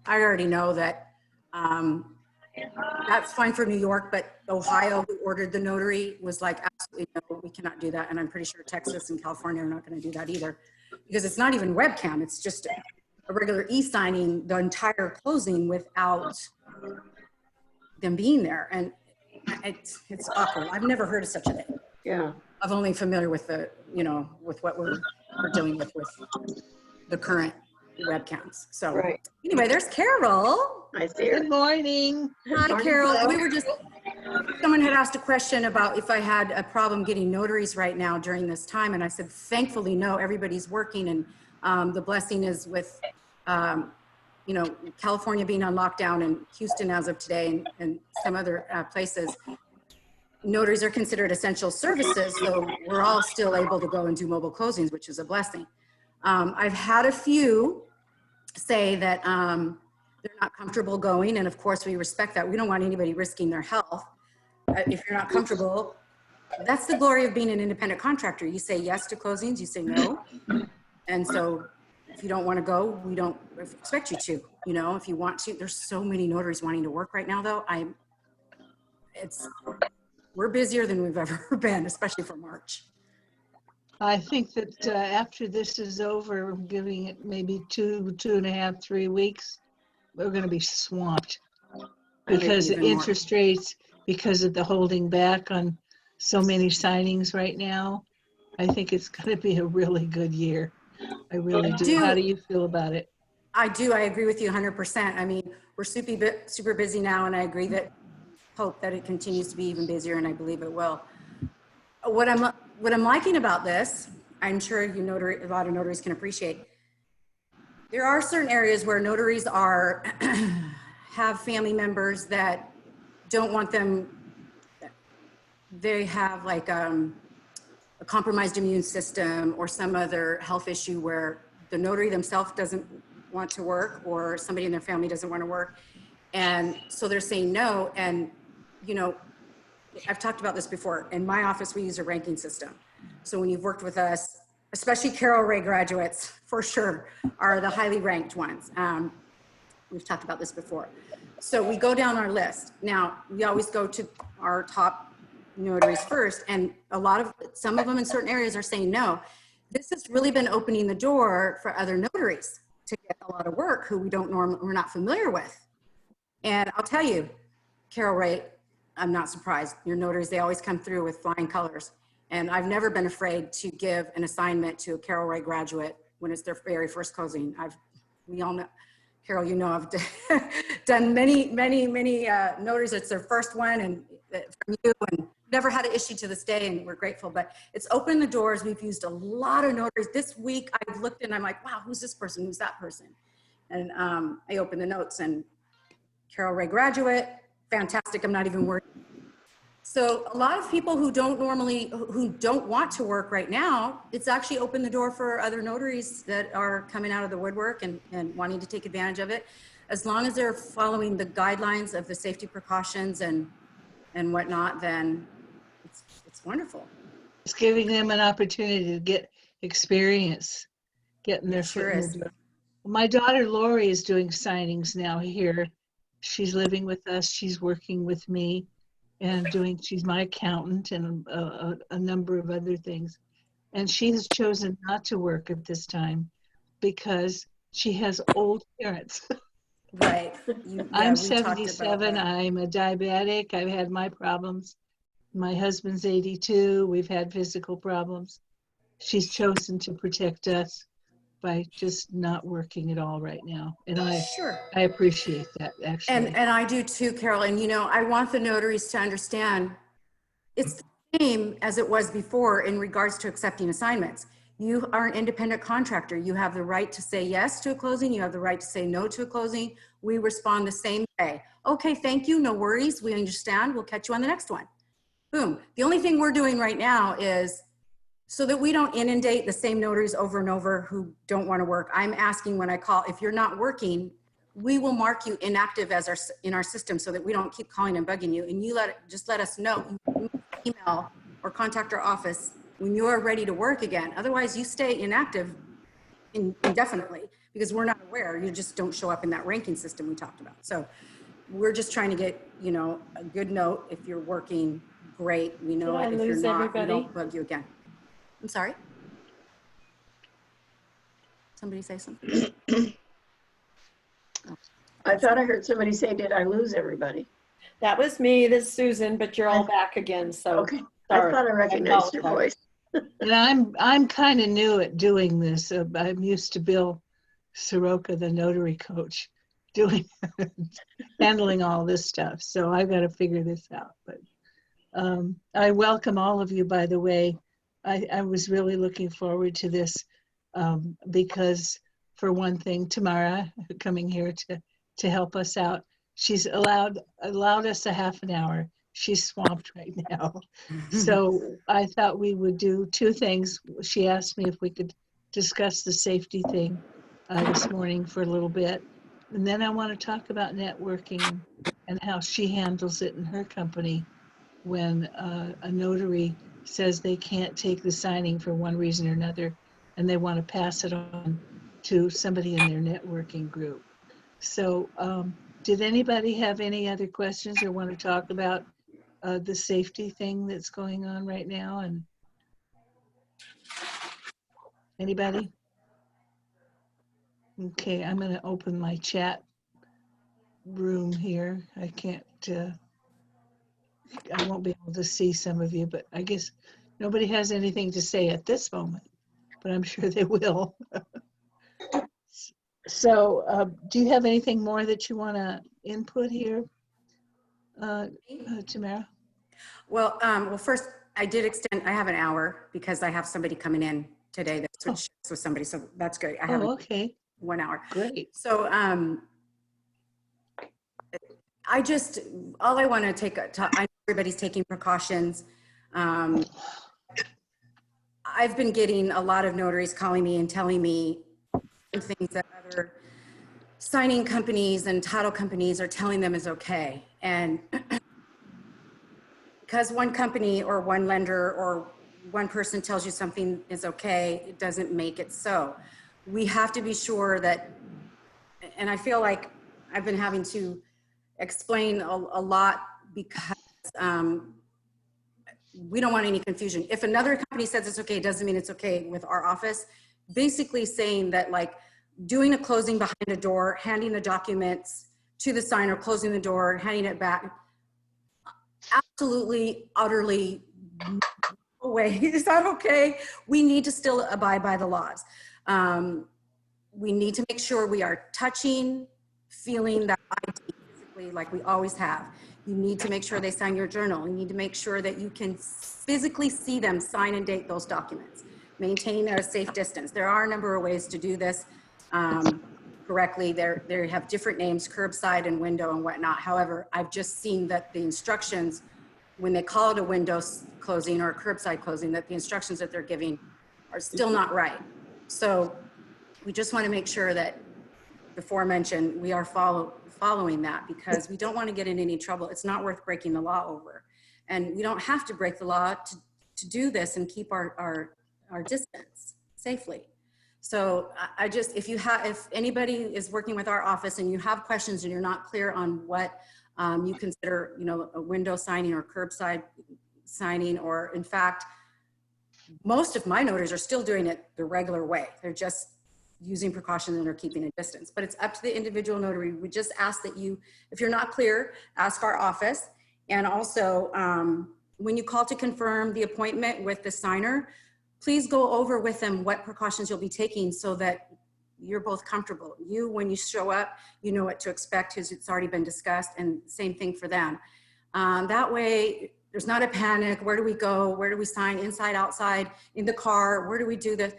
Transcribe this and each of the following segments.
I already know that that's fine for New York, but Ohio, who ordered the notary, was like, absolutely no, we cannot do that. And I'm pretty sure Texas and California are not going to do that either, because it's not even webcam. It's just a regular e-signing the entire closing without them being there. And it's awkward. I've never heard of such a thing. Yeah. I'm only familiar with the, you know, with what we're dealing with the current webcams. So Right. anyway, there's Carol. I see her. Good morning. Hi, Carol. We were just, someone had asked a question about if I had a problem getting notaries right now during this time. And I said, thankfully, no, everybody's working. And the blessing is with, you know, California being on lockdown and Houston as of today and some other places, notaries are considered essential services. So we're all still able to go and do mobile closings, which is a blessing. I've had a few say that they're not comfortable going. And of course we respect that. We don't want anybody risking their health. If you're not comfortable, that's the glory of being an independent contractor. You say yes to closings, you say no. And so if you don't want to go, we don't expect you to, you know, if you want to. There's so many notaries wanting to work right now though. We're busier than we've ever been, especially for March. I think that after this is over, I'm giving it maybe 2.5, 3 weeks, we're going to be swamped because the interest rates, because of the holding back on so many signings right now. I think it's going to be a really good year. I really do. How do you feel about it? I do. I agree with you 100%. I mean, we're super busy now, and I agree that hope that it continues to be even busier, and I believe it will. What I'm liking about this, I'm sure a lot of notaries can appreciate. There are certain areas where notaries have family members that don't want them. They have like a compromised immune system or some other health issue where the notary themselves doesn't want to work, or somebody in their family doesn't want to work. And so they're saying no. And, you know, I've talked about this before. In my office, we use a ranking system. So when you've worked with us, especially Carol Ray graduates, for sure, are the highly ranked ones. We've talked about this before. So we go down our list. Now, we always go to our top notaries first, and some of them in certain areas are saying no. This has really been opening the door for other notaries to get a lot of work who we're not familiar with. And I'll tell you, Carol Ray, I'm not surprised. Your notaries, they always come through with flying colors. And I've never been afraid to give an assignment to a Carol Ray graduate when it's their very first closing. We all know, Carol, you know, I've done many notaries. It's their first one, and from you, and never had an issue to this day, and we're grateful. But it's opened the doors. We've used a lot of notaries. This week, I've looked and I'm like, wow, who's this person? Who's that person? And I opened the notes, and Carol Ray graduate, fantastic. I'm not even worried. So a lot of people who don't want to work right now, it's actually opened the door for other notaries that are coming out of the woodwork and wanting to take advantage of it. As long as they're following the guidelines of the safety precautions and whatnot, then it's wonderful. It's giving them an opportunity to get experience, getting their foot in the door. My daughter Lori is doing signings now here. She's living with us. She's working with me. And she's my accountant and a number of other things. And she has chosen not to work at this time because she has old parents. Right. I'm 77, I'm a diabetic, I've had my problems. My husband's 82, we've had physical problems. She's chosen to protect us by just not working at all right now. And I appreciate that, actually. And I do too, Carol. And you know, I want the notaries to understand it's the same as it was before in regards to accepting assignments. You are an independent contractor. You have the right to say yes to a closing. You have the right to say no to a closing. We respond the same way. Okay, thank you, no worries. We understand. We'll catch you on the next one. Boom. The only thing we're doing right now is so that we don't inundate the same notaries over and over who don't want to work. I'm asking when I call, if you're not working, we will mark you inactive in our system so that we don't keep calling and bugging you. And you just let us know, email or contact our office when you are ready to work again. Otherwise you stay inactive indefinitely. because we're not aware. You just don't show up in that ranking system we talked about. So we're just trying to get, a good note. If you're working, great. We know it. If you're not, we don't bug you again. I'm sorry. Somebody say something. I thought I heard somebody say, did I lose everybody? That was me. This is Susan, but you're all back again. So Okay. sorry. I thought I recognized your voice. And I'm kind of new at doing this. I'm used to Bill Soroka, the notary coach, handling all this stuff. So I've got to figure this out. But I welcome all of you, by the way. I was really looking forward to this because, for one thing, Tamara coming here to help us out. She's allowed us a half an hour. She's swamped right now. So I thought we would do two things. She asked me if we could discuss the safety thing this morning for a little bit. And then I want to talk about networking and how she handles it in her company when a notary says they can't take the signing for one reason or another, and they want to pass it on to somebody in their networking group. So did anybody have any other questions or want to talk about the safety thing that's going on right now? And anybody? Okay, I'm going to open my chat room here. I can't, I won't be able to see some of you, but I guess nobody has anything to say at this moment, but I'm sure they will. So do you have anything more that you want to input here, Tamara? Well, first, I did extend, I have an hour because I have somebody coming in today that switched with somebody, so that's great. I have okay. 1 hour. Great. So all I want to take, I know everybody's taking precautions. I've been getting a lot of notaries calling me and telling me things that other signing companies and title companies are telling them is okay. And because one company or one lender or one person tells you something is okay, it doesn't make it so. We have to be sure that, and I feel like I've been having to explain a lot because we don't want any confusion. If another company says it's okay, it doesn't mean it's okay with our office. Basically saying that, like, doing a closing behind a door, handing the documents to the signer, closing the door, handing it back, absolutely, utterly no way. Is that okay? We need to still abide by the laws. We need to make sure we are touching, feeling that ID physically like we always have. You need to make sure they sign your journal. You need to make sure that you can physically see them sign and date those documents. Maintaining a safe distance. There are a number of ways to do this correctly. They have different names, curbside and window and whatnot. However, I've just seen that the instructions, when they call it a window closing or a curbside closing, that the instructions that they're giving are still not right. So we just want to make sure that, before mentioned, we are following that, because we don't want to get in any trouble. It's not worth breaking the law over. And we don't have to break the law to do this and keep our distance safely. So I just, if anybody is working with our office and you have questions and you're not clear on what you consider, a window signing or curbside signing, or in fact, most of my notaries are still doing it the regular way. They're just using precautions and are keeping a distance, but it's up to the individual notary. We just ask that you, if you're not clear, ask our office. And also, when you call to confirm the appointment with the signer, please go over with them what precautions you'll be taking so that you're both comfortable. You, when you show up, you know what to expect because it's already been discussed, and same thing for them. That way, there's not a panic. Where do we go? Where do we sign? Inside, outside, in the car? Where do we do this?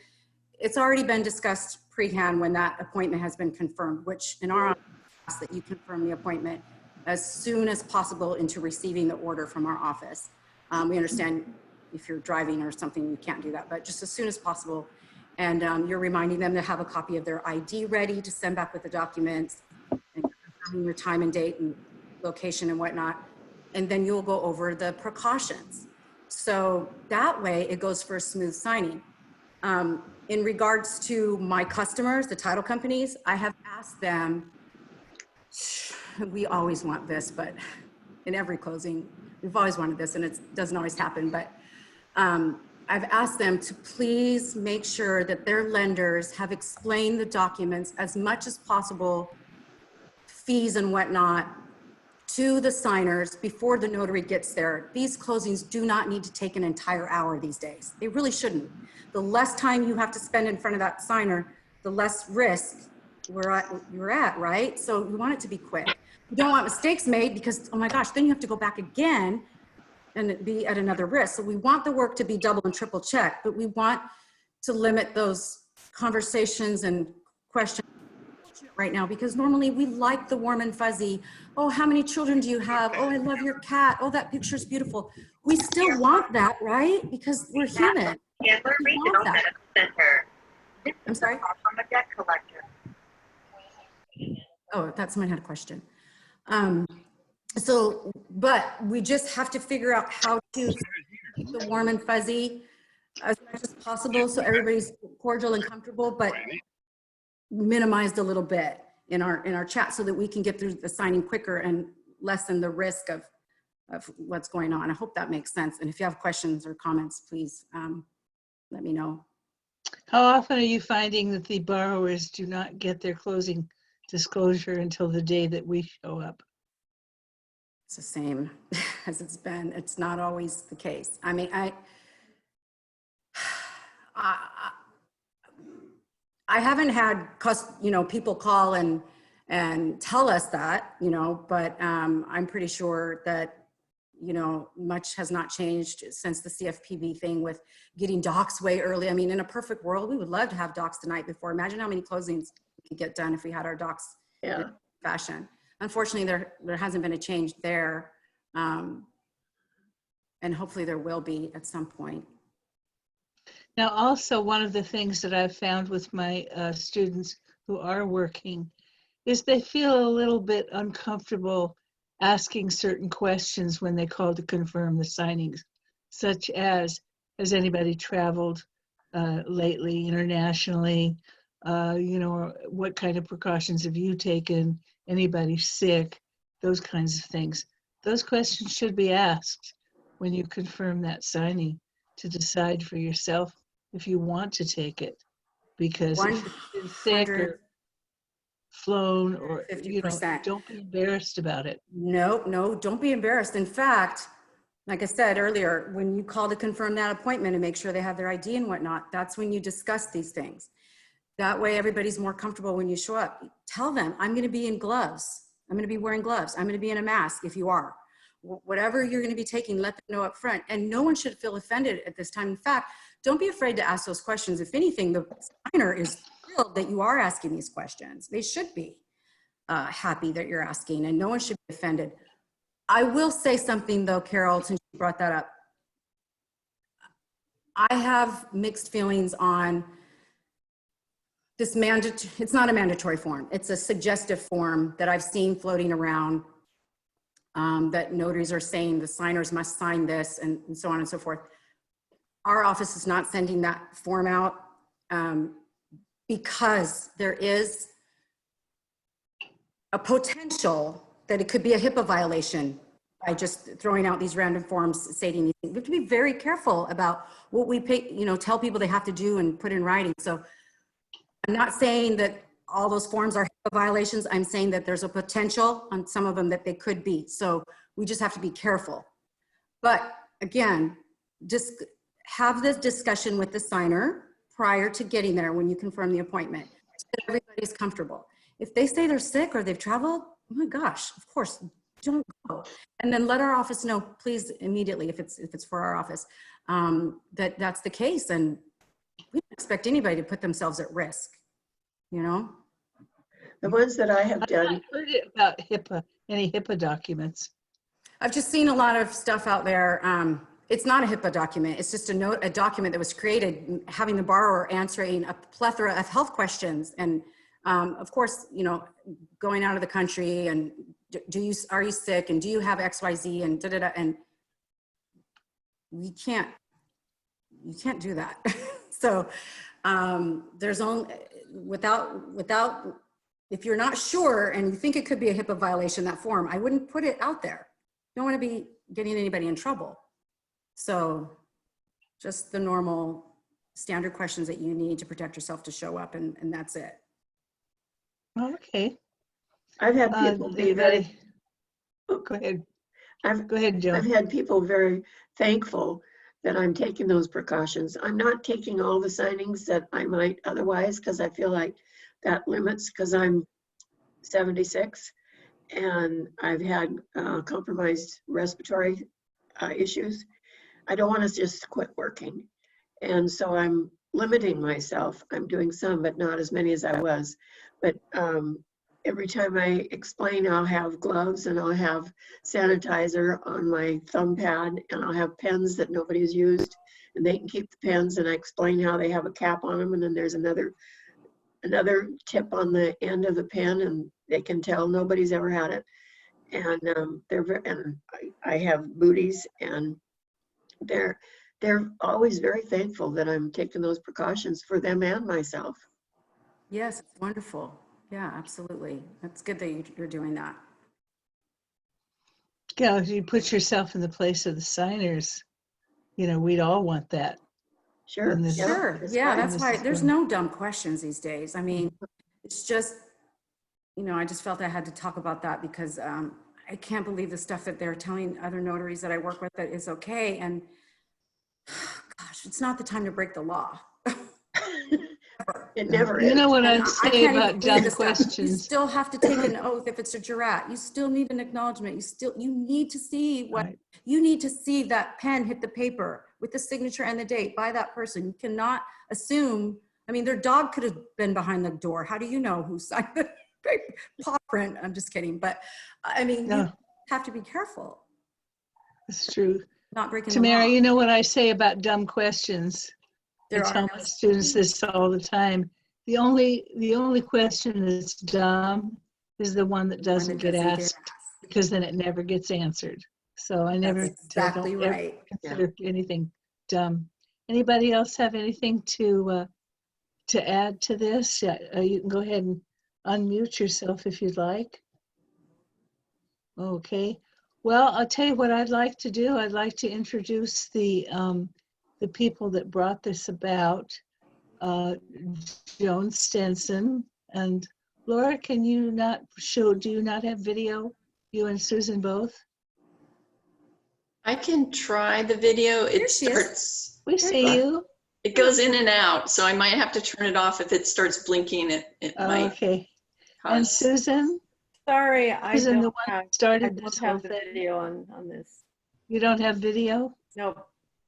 It's already been discussed pre-hand when that appointment has been confirmed, which in our office, that you confirm the appointment as soon as possible into receiving the order from our office. We understand if you're driving or something, you can't do that, but just as soon as possible. And you're reminding them to have a copy of their ID ready to send back with the documents, and confirming your time and date and location and whatnot. And then you'll go over the precautions. So that way it goes for a smooth signing. in regards to my customers, the title companies, I have asked them, we always want this, but in every closing, we've always wanted this, and it doesn't always happen, but I've asked them to please make sure that their lenders have explained the documents as much as possible, fees and whatnot, to the signers before the notary gets there. These closings do not need to take an entire hour these days. They really shouldn't. The less time you have to spend in front of that signer, the less risk you're at, right? So you want it to be quick. You don't want mistakes made because, oh my gosh, then you have to go back again and be at another risk. So we want the work to be double and triple checked, but we want to limit those conversations and questions right now, because normally we like the warm and fuzzy. Oh, how many children do you have? Oh, I love your cat. Oh, that picture's beautiful. We still want that, right? Because we're human. We want that. I'm sorry? Oh, I thought someone had a question. But we just have to figure out how to keep the warm and fuzzy as much as possible so everybody's cordial and comfortable, but minimized a little bit in our chat so that we can get through the signing quicker and lessen the risk of what's going on. I hope that makes sense. And if you have questions or comments, please let me know. How often are you finding that the borrowers do not get their closing disclosure until the day that we show up? It's the same as it's been. It's not always the case. I mean, I haven't had people call and tell us that, but I'm pretty sure that much has not changed since the CFPB thing with getting docs way early. I mean, in a perfect world, we would love to have docs the night before. Imagine how many closings we could get done if we had our docs in fashion. Unfortunately, there hasn't been a change there, and hopefully there will be at some point. Now, also, one of the things that I've found with my students who are working is they feel a little bit uncomfortable asking certain questions when they call to confirm the signings, such as, has anybody traveled lately internationally? What kind of precautions have you taken? Anybody sick? Those kinds of things. Those questions should be asked when you confirm that signing to decide for yourself if you want to take it, because if you've been sick or flown or 50%. Don't be embarrassed about it. No, don't be embarrassed. In fact, like I said earlier, when you call to confirm that appointment and make sure they have their ID and whatnot, that's when you discuss these things. That way everybody's more comfortable when you show up. Tell them, I'm going to be in gloves. I'm going to be wearing gloves. I'm going to be in a mask if you are. Whatever you're going to be taking, let them know up front. And no one should feel offended at this time. In fact, don't be afraid to ask those questions. If anything, the signer is thrilled that you are asking these questions. They should be happy that you're asking, and no one should be offended. I will say something though, Carol, since you brought that up. I have mixed feelings on this it's not a mandatory form. It's a suggestive form that I've seen floating around that notaries are saying the signers must sign this and so on and so forth. Our office is not sending that form out because there is a potential that it could be a HIPAA violation by just throwing out these random forms stating these things. We have to be very careful about what we tell people they have to do and put in writing. So I'm not saying that all those forms are HIPAA violations. I'm saying that there's a potential on some of them that they could be. So we just have to be careful. But again, just have this discussion with the signer prior to getting there when you confirm the appointment, so that everybody's comfortable. If they say they're sick or they've traveled, oh my gosh, of course, don't go. And then let our office know, please, immediately, if it's for our office, that that's the case. And we don't expect anybody to put themselves at risk, The ones that I have done. I've heard it about HIPAA, any HIPAA documents. I've just seen a lot of stuff out there. It's not a HIPAA document. It's just a document that was created having the borrower answering a plethora of health questions. And of course, going out of the country and are you sick and do you have XYZ and da-da-da, and you can't do that. So There's only, without, if you're not sure and you think it could be a HIPAA violation, that form, I wouldn't put it out there. You don't want to be getting anybody in trouble. So just the normal standard questions that you need to protect yourself to show up, and that's it. Okay. I've had people be very, Go ahead. I've Go ahead, Joe. had people very thankful that I'm taking those precautions. I'm not taking all the signings that I might otherwise, because I feel like that limits, because I'm 76 and I've had compromised respiratory issues. I don't want to just quit working. And so I'm limiting myself. I'm doing some, but not as many as I was. But every time I explain, I'll have gloves and I'll have sanitizer on my thumb pad, and I'll have pens that nobody's used, and they can keep the pens, and I explain how they have a cap on them, and then there's another tip on the end of the pen, and they can tell nobody's ever had it. And I have booties, and they're always very thankful that I'm taking those precautions for them and myself. Yes, it's wonderful. Yeah, absolutely. That's good that you're doing that. Yeah, if you put yourself in the place of the signers, you know, we'd all want that. Sure. Yeah. Sure. Yeah, right. that's why there's no dumb questions these days. I mean, it's just, you know, I just felt I had to talk about that because I can't believe the stuff that they're telling other notaries that I work with that is okay. And gosh, it's not the time to break the law. It never is. You know what And I'd I say can't about even believe dumb this stuff. You questions? still have to take an oath if it's a jurat. You still need an acknowledgement. You need to see what, Right. you need to see that pen hit the paper with the signature and the date by that person. You cannot assume, I mean, their dog could have been behind the door. How do you know who signed the paper? Paw print, I'm just kidding. But I mean, No. you have to be careful, It's true. not breaking the Tamara, law. you know what I say about dumb questions? I There tell are my no- students this all the time. The only question that's dumb is the one that doesn't get asked, because then it never gets answered. So I never That's exactly don't ever right. consider anything dumb. Anybody else have anything to add to this? Yeah, you can go ahead and unmute yourself if you'd like. Okay. Well, I'll tell you what I'd like to do. I'd like to introduce the people that brought this about. Joan Stenson and Laura, can you not show, do you not have video? You and Susan both? I can try the video. There It she is. starts, We see you. it goes in and out, so I might have to turn it off if it starts blinking. It might Okay. And cause. Susan? Sorry, I Susan, the don't one have, that started I this don't whole have the thing? video on this. You don't have video? No,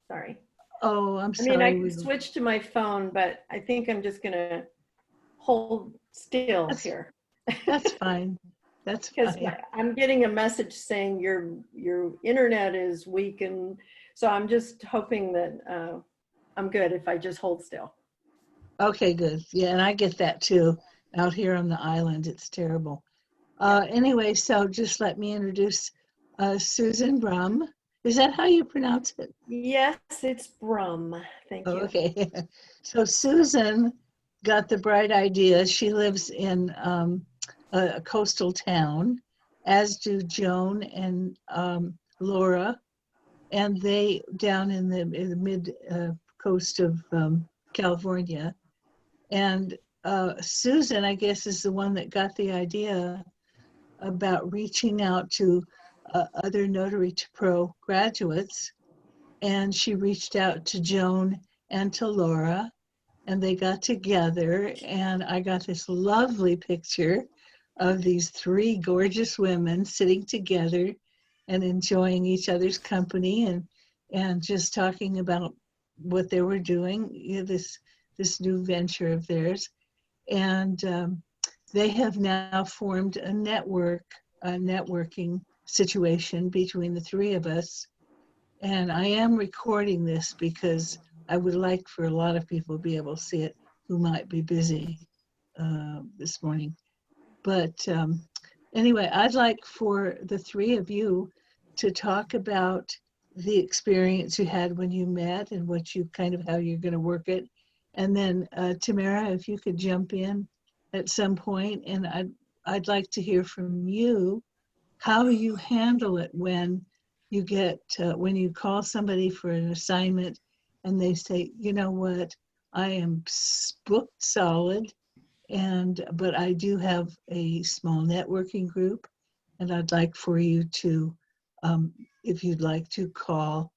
sorry. Oh, I'm I mean, I sorry. can switch to my phone, but I think I'm just gonna hold still That's- here. That's fine. That's Because fine. I'm getting a message saying your internet is weak, and so I'm just hoping that I'm good if I just hold still. Okay, good. Yeah, and I get that too. Out here on the island, it's terrible. Anyway, so just let me introduce Susan Brum. Is that how you pronounce it? Yes, it's Brum. Thank Oh, you. okay. So Susan got the bright idea. She lives in a coastal town, as do Joan and Laura, and they down in the mid coast of California. And Susan, I guess, is the one that got the idea about reaching out to other Notary to Pro graduates. And she reached out to Joan and to Laura, and they got together, and I got this lovely picture of these three gorgeous women sitting together and enjoying each other's company and just talking about what they were doing, you know, this new venture of theirs. And they have now formed a networking situation between the three of us. And I am recording this because I would like for a lot of people to be able to see it who might be busy this morning. But anyway, I'd like for the three of you to talk about the experience you had when you met and what you kind of, how you're going to work it. And then Tamara, if you could jump in at some point, and I'd like to hear from you how you handle it when you get when you call somebody for an assignment and they say, you know what, I am booked solid, but I do have a small networking group, and I'd like for you to, if you'd like to call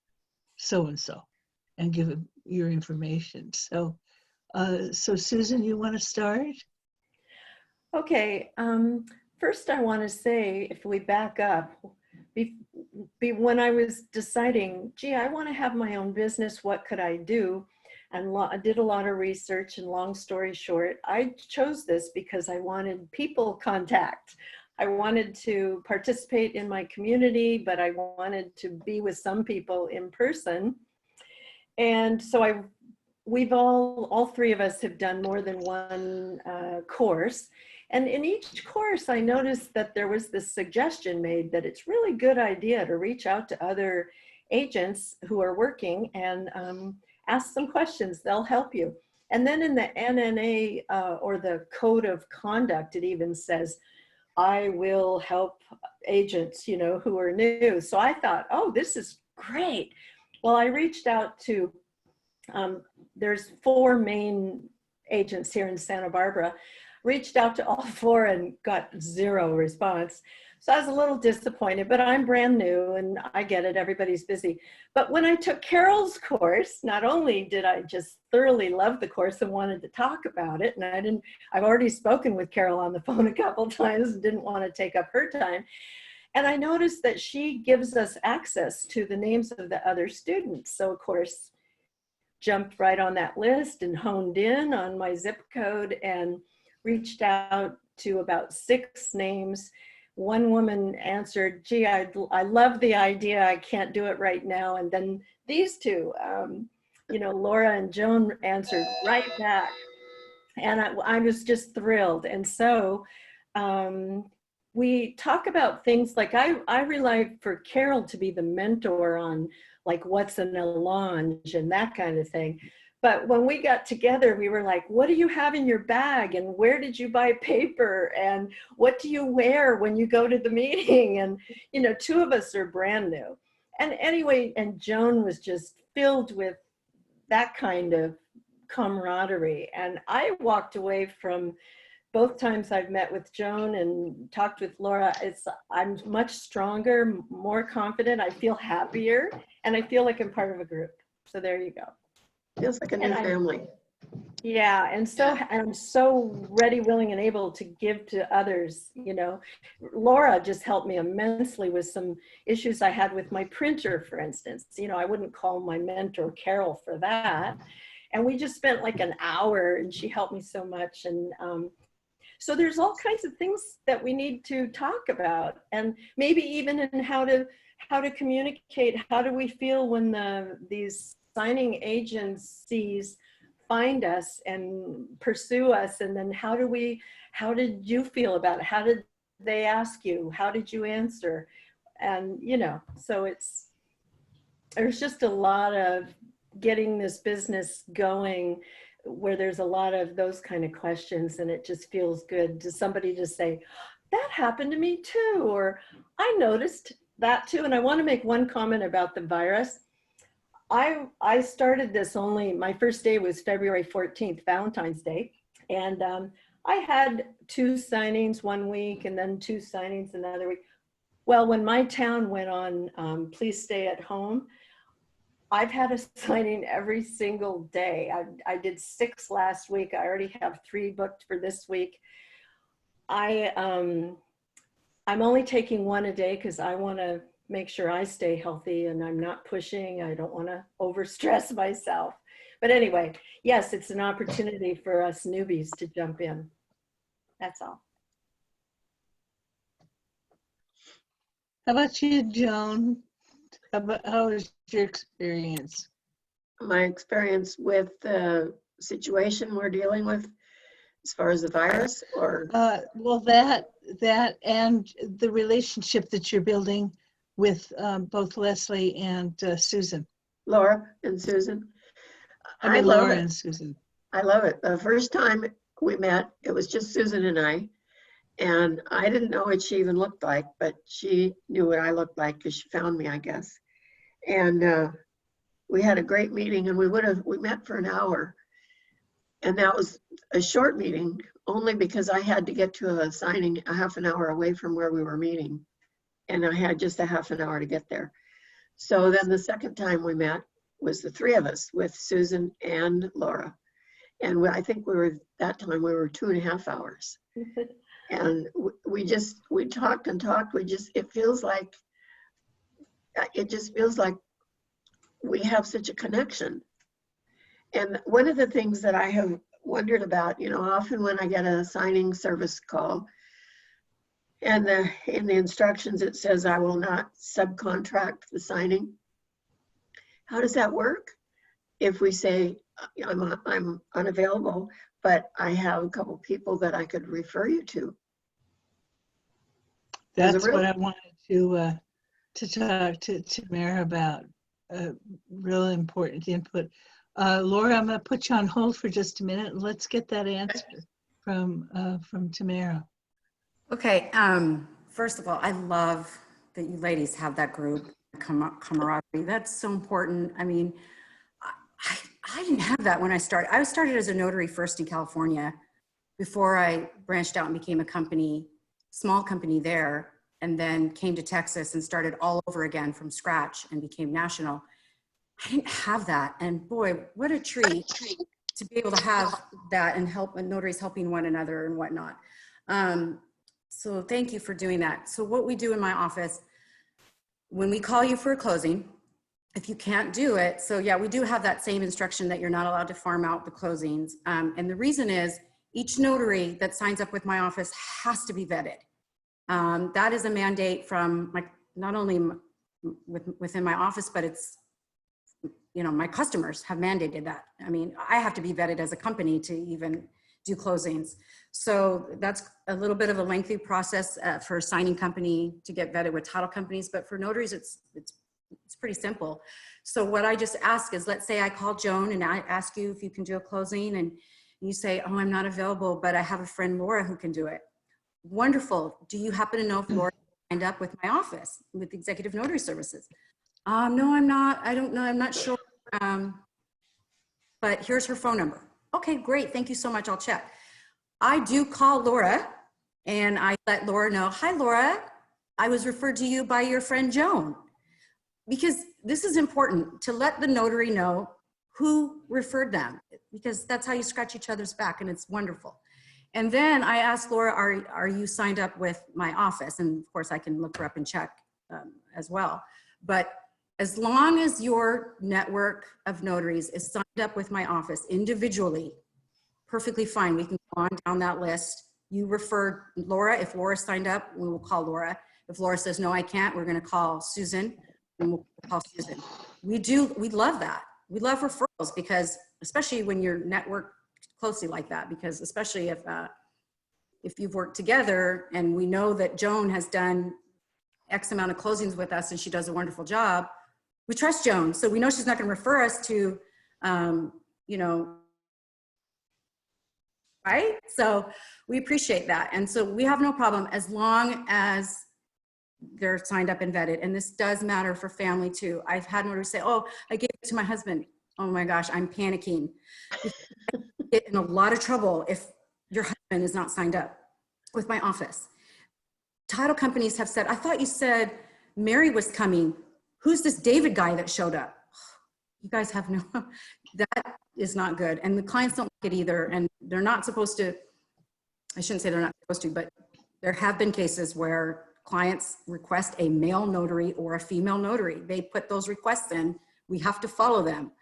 so and so and give your information. So Susan, you want to start? Okay, first I want to say, if we back up, when I was deciding, gee, I want to have my own business, what could I do? And I did a lot of research, and long story short, I chose this because I wanted people contact. I wanted to participate in my community, but I wanted to be with some people in person. And so we've all three of us have done more than one course. And in each course, I noticed that there was this suggestion made that it's really good idea to reach out to other agents who are working and ask some questions. They'll help you. And then in the NNA or the Code of Conduct, it even says, I will help agents, who are new. So I thought, oh, this is great. Well, I reached out to, there's 4 main agents here in Santa Barbara, reached out to all 4 and got 0 response. So I was a little disappointed, but I'm brand new and I get it, everybody's busy. But when I took Carol's course, not only did I just thoroughly love the course and wanted to talk about it, and I've already spoken with Carol on the phone a couple times and didn't want to take up her time. And I noticed that she gives us access to the names of the other students. So of course, jumped right on that list and honed in on my zip code and reached out to about 6 names. One woman answered, gee, I love the idea, I can't do it right now. And then these 2, Laura and Joan answered right back. And I was just thrilled. And so we talk about things like, I rely for Carol to be the mentor on like what's an allonge and that kind of thing. But when we got together, we were like, what do you have in your bag? And where did you buy paper? And what do you wear when you go to the meeting? And, 2 of us are brand new. And anyway, and Joan was just filled with that kind of camaraderie. And I walked away from both times I've met with Joan and talked with Laura, I'm much stronger, more confident. I feel happier, and I feel like I'm part of a group. So there you go. Feels like a new family. Yeah, and I'm so ready, willing, and able to give to others. Laura just helped me immensely with some issues I had with my printer, for instance. I wouldn't call my mentor Carol for that. And we just spent like an hour, and she helped me so much. And so there's all kinds of things that we need to talk about, and maybe even in how to communicate. How do we feel when these signing agencies find us and pursue us? And then how did you feel about it? How did they ask you? How did you answer? And, so there's just a lot of getting this business going where there's a lot of those kind of questions, and it just feels good to somebody to say, that happened to me too, or I noticed that too. And I want to make one comment about the virus. I started this my first day was February 14th, Valentine's Day. And I had 2 signings one week and then 2 signings another week. Well, when my town went on, please stay at home, I've had a signing every single day. I did 6 last week. I already have 3 booked for this week. I'm only taking 1 a day because I want to make sure I stay healthy and I'm not pushing. I don't want to overstress myself. But anyway, yes, it's an opportunity for us newbies to jump in. That's all. How about you, Joan? How was your experience? My experience with the situation we're dealing with as far as the virus, or? Well, that and the relationship that you're building with both Leslie and Susan. Laura and Susan. I mean, love Laura it. and Susan. I love it. The first time we met, it was just Susan and I didn't know what she even looked like, but she knew what I looked like because she found me, I guess. And we had a great meeting, and we met for an hour. And that was a short meeting only because I had to get to a signing a half an hour away from where we were meeting. And I had just a half an hour to get there. So then the second time we met was the three of us with Susan and Laura. And I think that time we were 2.5 hours. And we talked and talked. It just feels like we have such a connection. And one of the things that I have wondered about, often when I get a signing service call, and in the instructions it says I will not subcontract the signing. How does that work? If we say I'm unavailable, but I have a couple people that I could refer you to. That's what I wanted to talk to Tamara about. Real important input. Laura, I'm going to put you on hold for just a minute. And let's get that answer from Tamara. Okay. First of all, I love that you ladies have that group camaraderie. That's so important. I mean, I didn't have that when I started. I started as a notary first in California before I branched out and became a small company there, and then came to Texas and started all over again from scratch and became national. I didn't have that. And boy, what a treat to be able to have that and notaries helping one another and whatnot. So thank you for doing that. So what we do in my office, when we call you for a closing, if you can't do it, so yeah, we do have that same instruction that you're not allowed to farm out the closings. And the reason is each notary that signs up with my office has to be vetted. That is a mandate from not only within my office, but it's, my customers have mandated that. I mean, I have to be vetted as a company to even do closings. So that's a little bit of a lengthy process for a signing company to get vetted with title companies, but for notaries, it's pretty simple. So what I just ask is, let's say I call Joan and I ask you if you can do a closing, and you say, oh, I'm not available, but I have a friend, Laura, who can do it. Wonderful. Do you happen to know if Laura signed up with my office, with Executive Notary Services? No, I'm not. I don't know. I'm not sure. But here's her phone number. Okay, great. Thank you so much. I'll check. I do call Laura and I let Laura know, hi, Laura, I was referred to you by your friend Joan. Because this is important to let the notary know who referred them, because that's how you scratch each other's back, and it's wonderful. And then I asked Laura, are you signed up with my office? And of course I can look her up and check as well. But as long as your network of notaries is signed up with my office individually, perfectly fine. We can go on down that list. You refer Laura. If Laura signed up, we will call Laura. If Laura says, no, I can't, we're going to call Susan, and we'll call Susan. We love that. We love referrals, because especially when you're networked closely like that, because especially if you've worked together and we know that Joan has done X amount of closings with us and she does a wonderful job, we trust Joan. So we know she's not going to refer us to, right? So we appreciate that. And so we have no problem as long as they're signed up and vetted. And this does matter for family too. I've had notaries say, oh, I gave it to my husband. Oh my gosh, I'm panicking. You get in a lot of trouble if your husband is not signed up with my office. Title companies have said, I thought you said Mary was coming. Who's this David guy that showed up? You guys have no, that is not good. And the clients don't like it either. And they're not supposed to, I shouldn't say they're not supposed to, but there have been cases where clients request a male notary or a female notary. They put those requests in, we have to follow them.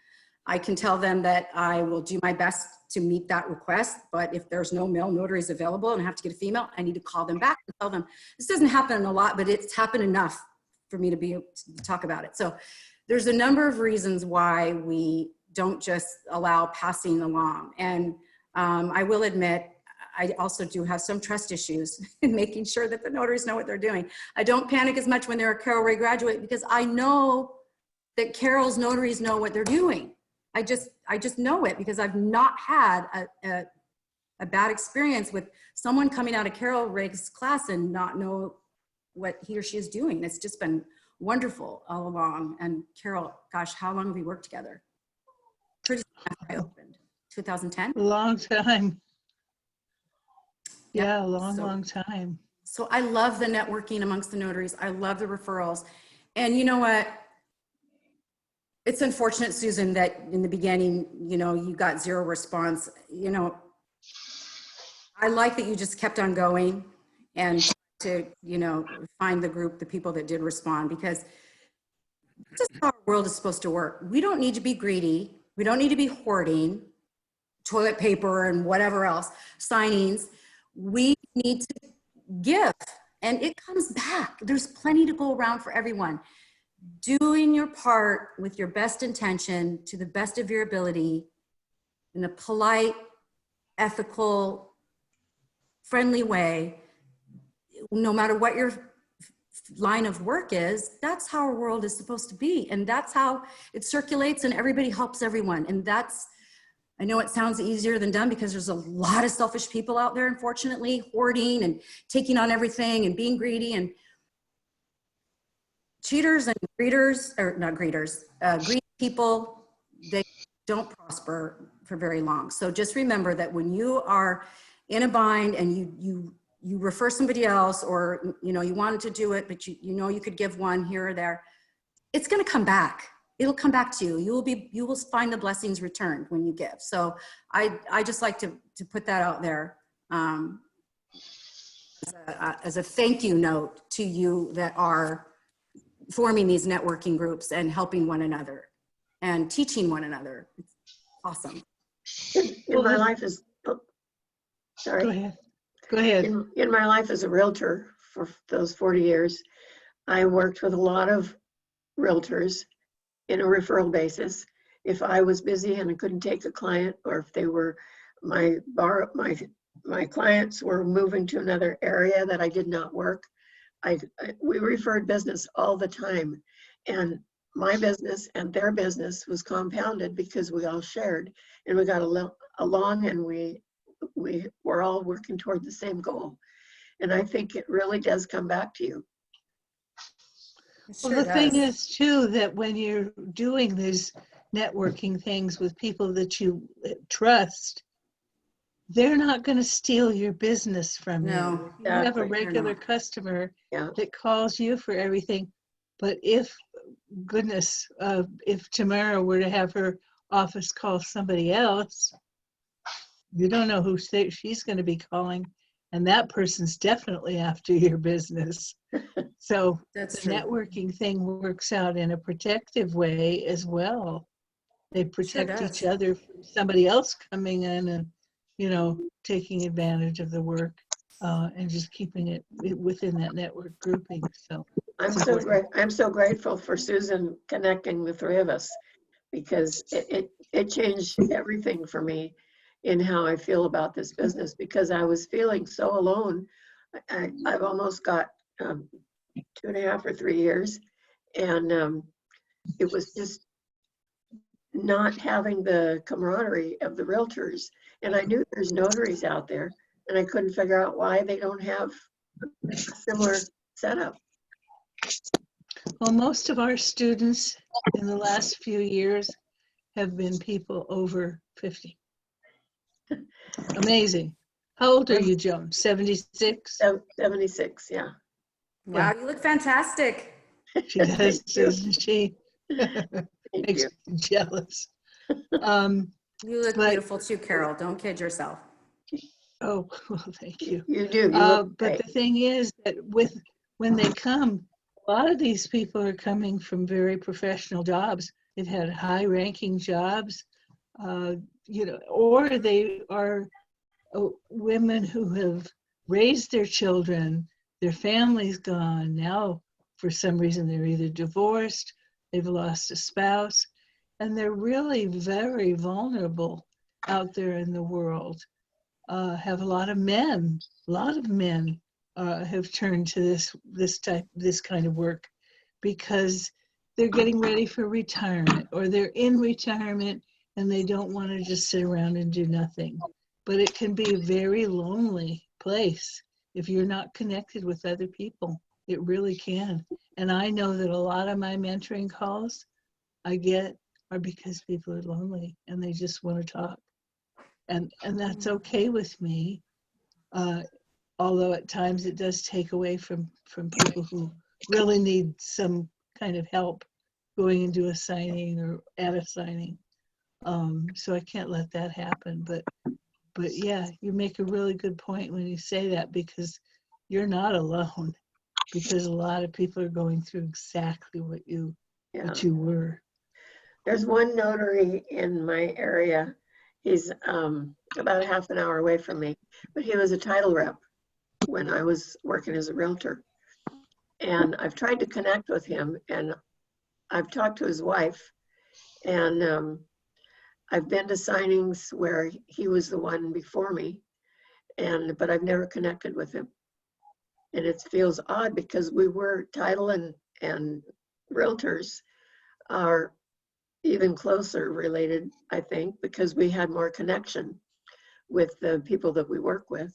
I can tell them that I will do my best to meet that request, but if there's no male notaries available and I have to get a female, I need to call them back and tell them. This doesn't happen a lot, but it's happened enough for me to be able to talk about it. So there's a number of reasons why we don't just allow passing along. And I will admit, I also do have some trust issues in making sure that the notaries know what they're doing. I don't panic as much when they're a Carroll Ray graduate, because I know that Carroll's notaries know what they're doing. I just know it because I've not had a bad experience with someone coming out of Carol Riggs' class and not know what he or she is doing. It's just been wonderful all along. And Carol, gosh, how long have we worked together? Pretty soon after I opened, 2010? A long time. Yep. Yeah, a long, So- long time. So I love the networking amongst the notaries. I love the referrals. And you know what? It's unfortunate, Susan, that in the beginning, you know, you got zero response. You know, I like that you just kept on going and to, you know, find the group, the people that did respond, because this is how our world is supposed to work. We don't need to be greedy. We don't need to be hoarding toilet paper and whatever else, signings. We need to give, and it comes back. There's plenty to go around for everyone. Doing your part with your best intention to the best of your ability in a polite, ethical, friendly way, no matter what your line of work is, that's how our world is supposed to be. And that's how it circulates and everybody helps everyone. And that's, I know it sounds easier than done because there's a lot of selfish people out there, unfortunately, hoarding and taking on everything and being greedy, and cheaters and greeters, or not greeters, greedy people, they don't prosper for very long. So just remember that when you are in a bind and you refer somebody else, or you know you wanted to do it, but you know you could give one here or there, it's going to come back. It'll come back to you. You will find the blessings returned when you give. So I just like to put that out there as a thank you note to you that are forming these networking groups and helping one another and teaching one another. It's awesome. In my life as, oh, sorry. Go ahead. Go ahead. In my life as a realtor for those 40 years, I worked with a lot of realtors in a referral basis. If I was busy and I couldn't take a client, or if they were, my clients were moving to another area that I did not work, we referred business all the time. And my business and their business was compounded because we all shared and we got along, and we were all working toward the same goal. And I think it really does come back to you. Well, the thing is too, that when you're doing these networking things with people that you trust, they're not going to steal your business from you. You have a exactly. regular customer Yeah. that calls you for everything. But if, goodness, if Tamara were to have her office call somebody else, you don't know who she's going to be calling. And that person's definitely after your business. So That's the true. networking thing works out in a protective way as well. They protect does. each other from somebody else coming in and, you know, taking advantage of the work and just keeping it within that network grouping. So I'm so grateful for Susan connecting the three of us, because it changed everything for me in how I feel about this business, because I was feeling so alone. I've almost got 2.5 or 3 years, and it was just not having the camaraderie of the realtors. And I knew there's notaries out there, and I couldn't figure out why they don't have a similar setup. well, most of our students in the last few years have been people over 50. Amazing. How old are you, Joan? 76? 76, yeah. Wow, you look fantastic. She does, Thank you. doesn't she? Thank Makes you. me jealous. You look But- beautiful too, Carol. Don't kid yourself. Oh, well, thank you. You do. You look But great. the thing is that when they come, a lot of these people are coming from very professional jobs. They've had high-ranking jobs, you know, or they are women who have raised their children, their family's gone. Now, for some reason, they're either divorced, they've lost a spouse, and they're really very vulnerable out there in the world. Have a lot of men have turned to this kind of work because they're getting ready for retirement, or they're in retirement and they don't want to just sit around and do nothing. But it can be a very lonely place if you're not connected with other people. It really can. And I know that a lot of my mentoring calls I get are because people are lonely and they just want to talk. And that's okay with me. Although at times it does take away from people who really need some kind of help going into a signing or at a signing. So I can't let that happen. But yeah, you make a really good point when you say that, because you're not alone, because a lot of people are going through exactly what you were. There's one notary in my area. He's about half an hour away from me, but he was a title rep when I was working as a realtor. And I've tried to connect with him, and I've talked to his wife, and I've been to signings where he was the one before me, but I've never connected with him. And it feels odd because we were title and realtors are even closer related, I think, because we had more connection with the people that we work with.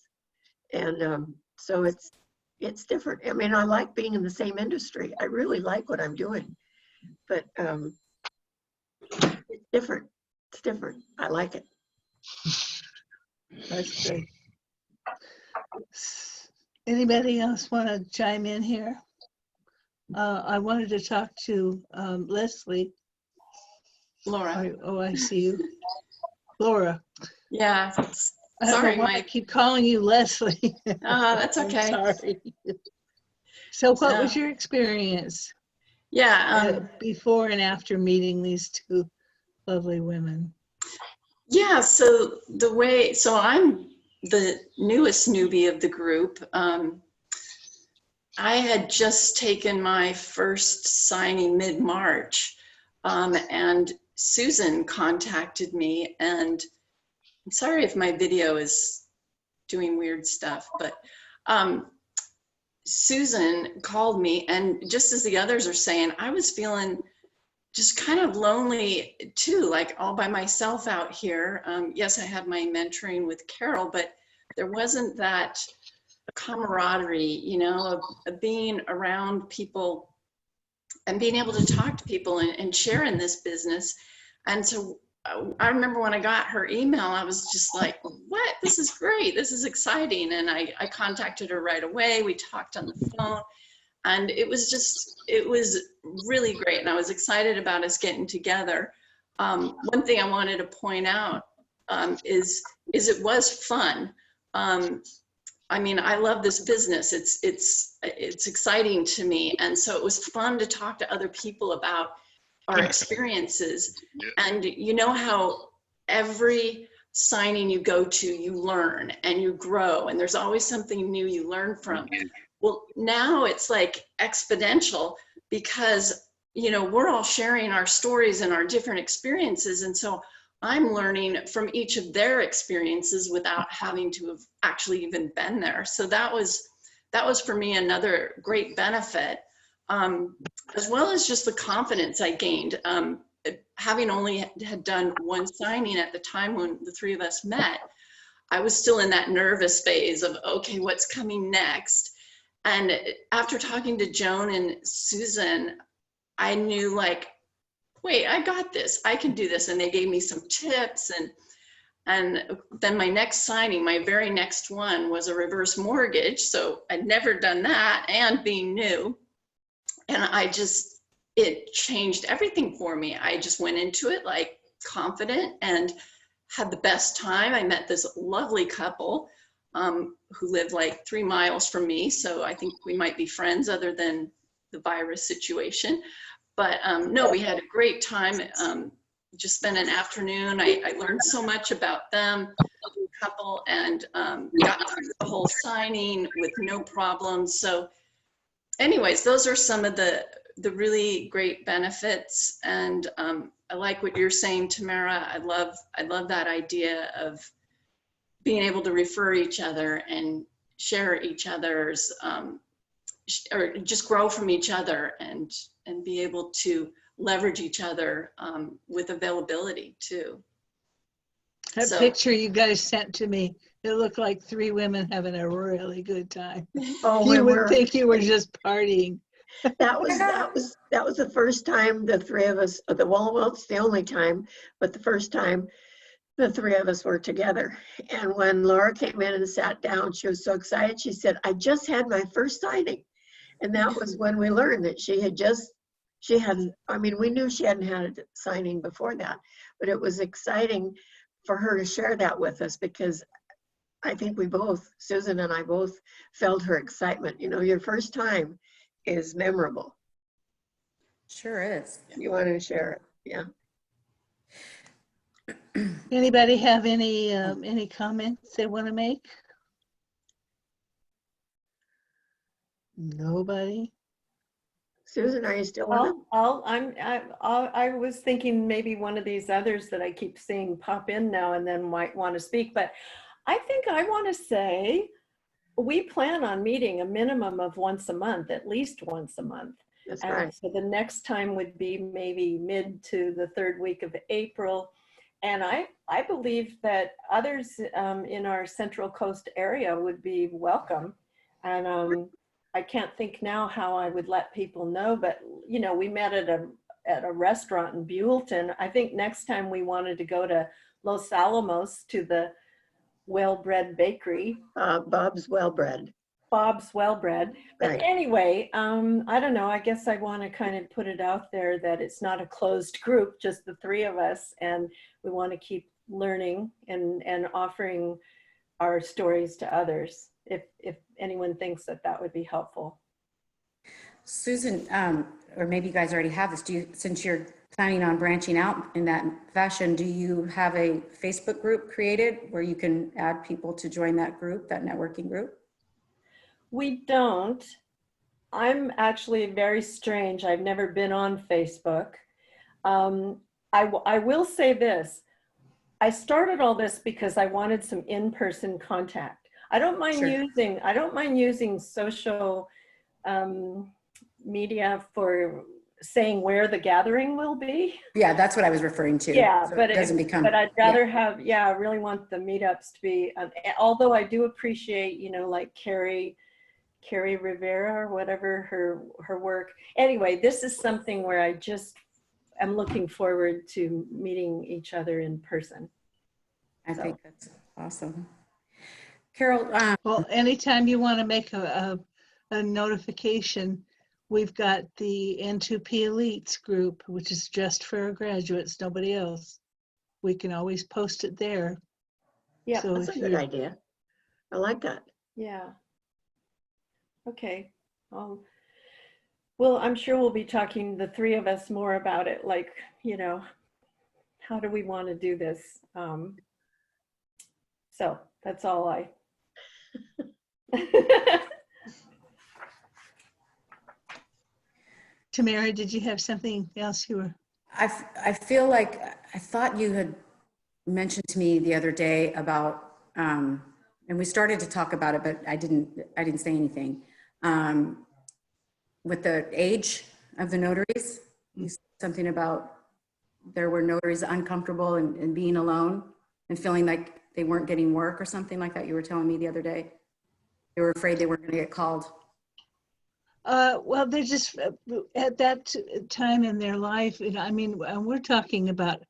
And so it's different. I mean, I like being in the same industry. I really like what I'm doing, but it's different. It's different. I like it. That's good. Anybody else want to chime in here? I wanted to talk to Leslie. Laura. I see you. Laura. Yeah. I Sorry, don't want to Mike. keep calling you Leslie. That's I'm okay. sorry. So what was your experience before and after meeting these two lovely women? Yeah, so I'm the newest newbie of the group. I had just taken my first signing mid-March, and Susan contacted me, and I'm sorry if my video is doing weird stuff, but Susan called me, and just as the others are saying, I was feeling just kind of lonely too, like all by myself out here. Yes, I had my mentoring with Carol, but there wasn't that camaraderie, you know, of being around people and being able to talk to people and share in this business. And so I remember when I got her email, I was just like, what? This is great. This is exciting. And I contacted her right away. We talked on the phone, and it was really great. And I was excited about us getting together. One thing I wanted to point out is it was fun. I mean, I love this business. It's exciting to me. And so it was fun to talk to other people about our experiences. And you know how every signing you go to, you learn and you grow, and there's always something new you learn from. Well, now it's like exponential, because, you know, we're all sharing our stories and our different experiences. And so I'm learning from each of their experiences without having to have actually even been there. So that was for me another great benefit, as well as just the confidence I gained. Having only had done one signing at the time when the three of us met, I was still in that nervous phase of, okay, what's coming next? And after talking to Joan and Susan, I knew, like, wait, I got this, I can do this. And they gave me some tips. And then my next signing, my very next one, was a reverse mortgage. So I'd never done that, and being new. And it changed everything for me. I just went into it like confident and had the best time. I met this lovely couple who lived like 3 miles from me. So I think we might be friends other than the virus situation. But no, we had a great time. Just spent an afternoon. I learned so much about them, the couple, and got through the whole signing with no problems. So anyways, those are some of the really great benefits. And I like what you're saying, Tamara. I love that idea of being able to refer each other and share each other's, or just grow from each other, and be able to leverage each other with availability too. That So- picture you guys sent to me, it looked like three women having a really good time. Oh, we You would were. think you were just partying. That was the first time the three of us, well, it's the only time, but the first time the three of us were together. And when Laura came in and sat down, she was so excited. She said, I just had my first signing. And that was when we learned that I mean, we knew she hadn't had a signing before that, but it was exciting for her to share that with us, because I think we both, Susan and I both, felt her excitement. You know, your first time is memorable. Sure is. You want to share it? Yeah. Anybody have any comments they want to make? Nobody? Susan, are you still with us? I was thinking maybe one of these others that I keep seeing pop in now and then might want to speak, but I think I want to say we plan on meeting a minimum of once a month, at least once a month. That's And right. so the next time would be maybe mid to the third week of April. And I believe that others in our Central Coast area would be welcome. And I can't think now how I would let people know, but you know, we met at a restaurant in Buellton. I think next time we wanted to go to Los Alamos to the Well-Bred Bakery. Bob's Well-Bred. Bob's Well-Bred. But Right. anyway, I don't know. I guess I want to kind of put it out there that it's not a closed group, just the three of us, and we want to keep learning and offering our stories to others. If anyone thinks that that would be helpful. Susan, or maybe you guys already have this, since you're planning on branching out in that fashion, do you have a Facebook group created where you can add people to join that group, that networking group? We don't. I'm actually very strange. I've never been on Facebook. I will say this. I started all this because I wanted some in-person contact. I don't mind using social media for saying where the gathering will be. Yeah, that's what I was referring to. Yeah, So but it doesn't become. but I'd rather have. Yeah, I really want the meetups to be. Although I do appreciate, you know, like Carrie Rivera or whatever her work. Anyway, this is something where I just am looking forward to meeting each other in person. I think that's awesome. Carol, Well, anytime you want to make a notification, we've got the N2P Elites group, which is just for our graduates, nobody else. We can always post it there. Yeah, So That's a if good you, idea. I like that. yeah. Okay. Well, I'm sure we'll be talking, the three of us, more about it. Like, you know, how do we want to do this? So that's all I. Tamara, did you have something else you were? I feel like I thought you had mentioned to me the other day about, and we started to talk about it, but I didn't say anything. With the age of the notaries, you said something about there were notaries uncomfortable and being alone and feeling like they weren't getting work or something like that. You were telling me the other day. They were afraid they weren't going to get called. Well, they're just at that time in their life. You know, I mean, we're talking about,